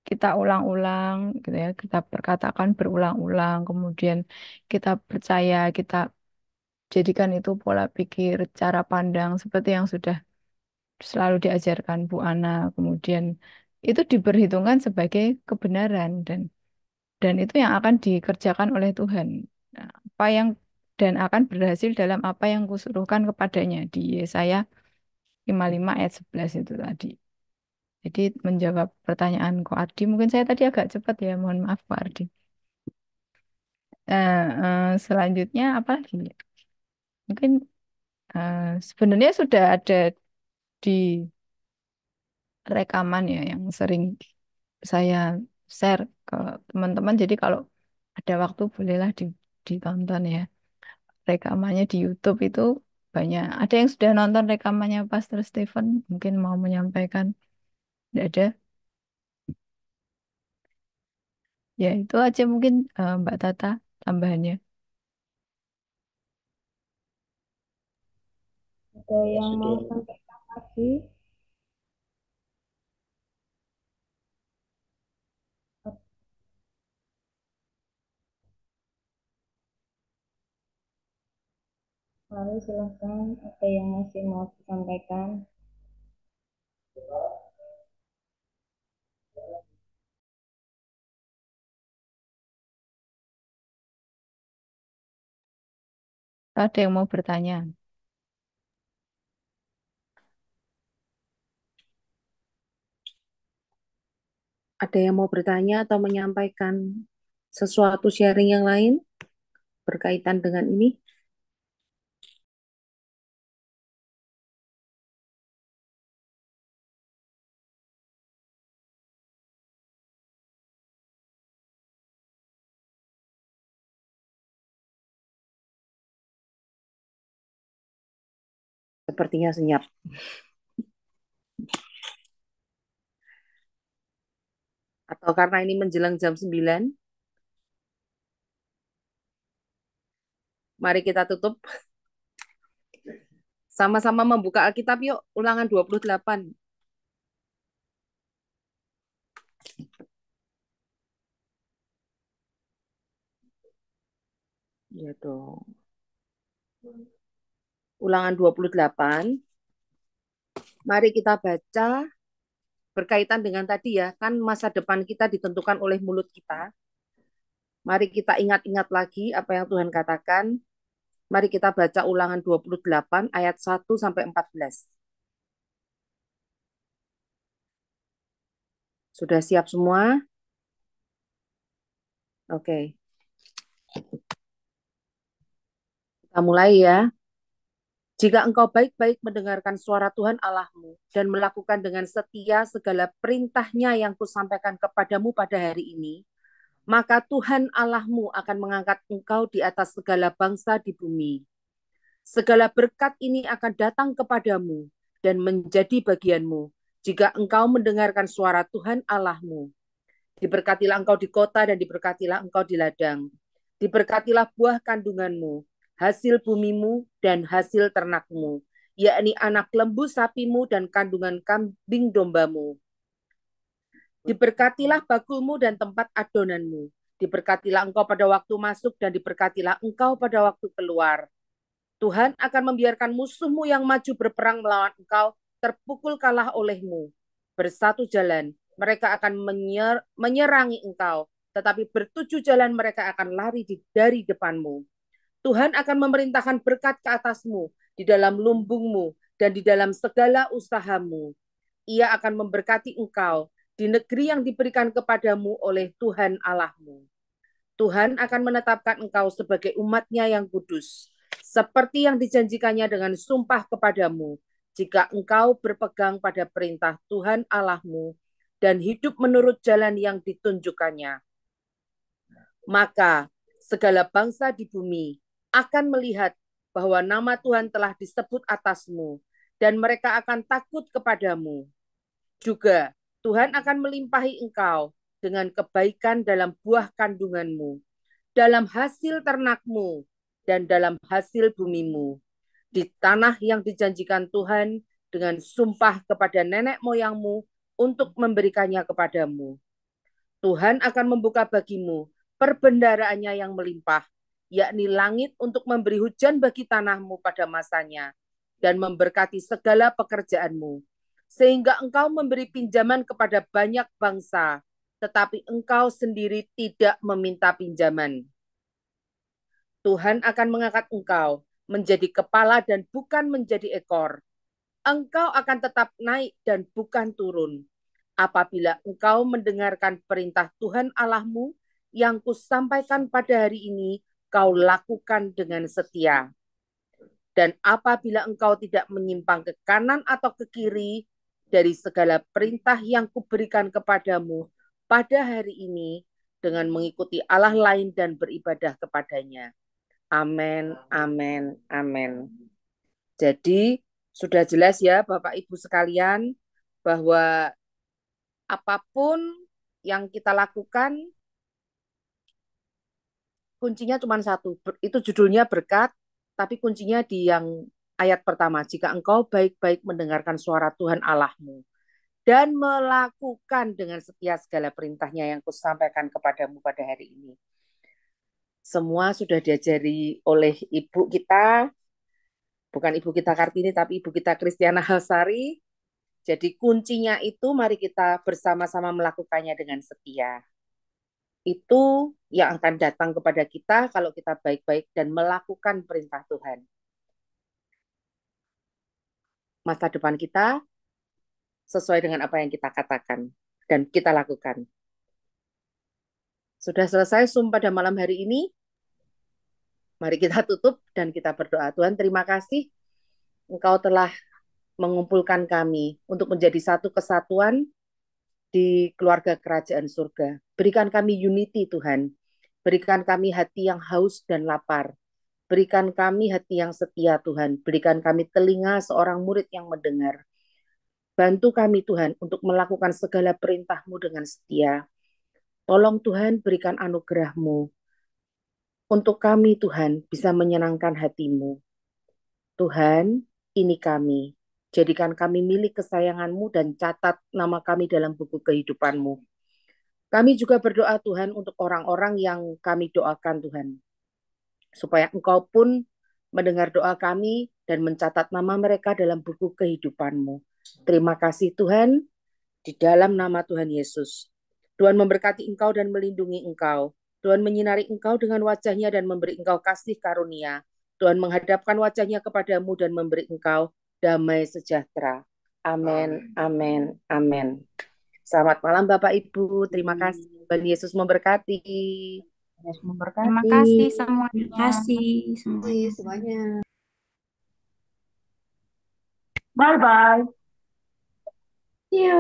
S5: kita ulang-ulang gitu ya, kita perkatakan berulang-ulang, kemudian kita percaya, kita jadikan itu pola pikir, cara pandang seperti yang sudah selalu diajarkan Bu Ana, kemudian itu diperhitungkan sebagai kebenaran dan itu yang akan dikerjakan oleh Tuhan. Nah, apa yang dan akan berhasil dalam apa yang kusuruhkan kepadanya di Yesaya 55 ayat 11 itu tadi. Jadi menjawab pertanyaan Ko Ardi, mungkin saya tadi agak cepat ya, mohon maaf Ko Ardi. Selanjutnya apa lagi? Mungkin sebenarnya sudah ada di rekaman ya yang sering saya share ke teman-teman. Jadi kalau ada waktu bolehlah ditonton ya. Rekamannya di YouTube itu banyak. Ada yang sudah nonton rekamannya Pastor Stephen, mungkin mau menyampaikan. Tidak ada. Ya itu aja mungkin Mbak Tata tambahannya.
S4: Ada yang mau sampaikan lagi? Lalu silakan, ada yang masih mau disampaikan?
S5: Ada yang mau bertanya?
S6: Ada yang mau bertanya atau menyampaikan sesuatu sharing yang lain berkaitan dengan ini? Sepertinya senyap. Atau karena ini menjelang jam 9, mari kita tutup. Sama-sama membuka Alkitab yuk, ulangan 28. Ya dong. Ulangan 28. Mari kita baca berkaitan dengan tadi ya, kan masa depan kita ditentukan oleh mulut kita. Mari kita ingat-ingat lagi apa yang Tuhan katakan. Mari kita baca ulangan 28 ayat 1 sampai 14. Sudah siap semua? Oke. Kita mulai ya. Jika engkau baik-baik mendengarkan suara Tuhan Allahmu dan melakukan dengan setia segala perintahnya yang kusampaikan kepadamu pada hari ini, maka Tuhan Allahmu akan mengangkat engkau di atas segala bangsa di bumi. Segala berkat ini akan datang kepadamu dan menjadi bagianmu jika engkau mendengarkan suara Tuhan Allahmu. Diberkatilah engkau di kota dan diberkatilah engkau di ladang. Diberkatilah buah kandunganmu, hasil bumimu dan hasil ternakmu, yakni anak lembu sapimu dan kandungan kambing dombamu. Diberkatilah bakulmu dan tempat adonanmu. Diberkatilah engkau pada waktu masuk dan diberkatilah engkau pada waktu keluar. Tuhan akan membiarkan musuhmu yang maju berperang melawan engkau terpukul kalah olehmu. Bersatu jalan, mereka akan menyerangi engkau, tetapi bertujuh jalan mereka akan lari dari depanmu. Tuhan akan memerintahkan berkat ke atasmu, di dalam lumbungmu, dan di dalam segala usahamu. Ia akan memberkati engkau di negeri yang diberikan kepadamu oleh Tuhan Allahmu. Tuhan akan menetapkan engkau sebagai umat-Nya yang kudus, seperti yang dijanjikannya dengan sumpah kepadamu, jika engkau berpegang pada perintah Tuhan Allahmu dan hidup menurut jalan yang ditunjukkannya. Maka segala bangsa di bumi akan melihat bahwa nama Tuhan telah disebut atasmu, dan mereka akan takut kepadamu. Juga Tuhan akan melimpahi engkau dengan kebaikan dalam buah kandunganmu, dalam hasil ternakmu, dan dalam hasil bumimu, di tanah yang dijanjikan Tuhan dengan sumpah kepada nenek moyangmu untuk memberikannya kepadamu. Tuhan akan membuka bagimu perbendaharaannya yang melimpah, yakni langit untuk memberi hujan bagi tanahmu pada masanya, dan memberkati segala pekerjaanmu, sehingga engkau memberi pinjaman kepada banyak bangsa, tetapi engkau sendiri tidak meminta pinjaman. Tuhan akan mengangkat engkau menjadi kepala dan bukan menjadi ekor. Engkau akan tetap naik dan bukan turun, apabila engkau mendengarkan perintah Tuhan Allahmu yang kusampaikan pada hari ini, kau lakukan dengan setia. Dan apabila engkau tidak menyimpang ke kanan atau ke kiri dari segala perintah yang kuberikan kepadamu pada hari ini, dengan mengikuti Allah lain dan beribadah kepadanya. Amin, amin, amin. Jadi sudah jelas ya Bapak Ibu sekalian, bahwa apapun yang kita lakukan, kuncinya cuma satu. Itu judulnya berkat, tapi kuncinya di yang ayat pertama. Jika engkau baik-baik mendengarkan suara Tuhan Allahmu dan melakukan dengan setia segala perintahnya yang kusampaikan kepadamu pada hari ini. Semua sudah diajari oleh ibu kita, bukan ibu kita Kartini, tapi ibu kita Kristiana Halsari. Jadi kuncinya itu mari kita bersama-sama melakukannya dengan setia. Itu yang akan datang kepada kita kalau kita baik-baik dan melakukan perintah Tuhan. Masa depan kita sesuai dengan apa yang kita katakan dan kita lakukan. Sudah selesai Zoom pada malam hari ini. Mari kita tutup dan kita berdoa. Tuhan, terima kasih Engkau telah mengumpulkan kami untuk menjadi satu kesatuan di keluarga kerajaan surga. Berikan kami unity Tuhan. Berikan kami hati yang haus dan lapar. Berikan kami hati yang setia Tuhan. Berikan kami telinga seorang murid yang mendengar. Bantu kami Tuhan untuk melakukan segala perintah-Mu dengan setia. Tolong Tuhan berikan anugerah-Mu untuk kami Tuhan bisa menyenangkan hati-Mu. Tuhan, ini kami. Jadikan kami milik kesayangan-Mu dan catat nama kami dalam buku kehidupan-Mu. Kami juga berdoa Tuhan untuk orang-orang yang kami doakan Tuhan. Supaya Engkau pun mendengar doa kami dan mencatat nama mereka dalam buku kehidupan-Mu. Terima kasih Tuhan, di dalam nama Tuhan Yesus. Tuhan memberkati Engkau dan melindungi Engkau. Tuhan menyinari Engkau dengan wajah-Nya dan memberi Engkau kasih karunia. Tuhan menghadapkan wajah-Nya kepadamu dan memberi Engkau damai sejahtera. Amin, amin, amin. Selamat malam Bapak Ibu. Terima kasih. Tuhan Yesus memberkati.
S10: Yesus
S13: Terima
S10: memberkati.
S13: kasih
S1: Terima
S13: semuanya.
S1: kasih semuanya.
S7: Semuanya.
S10: Bye-bye. See you.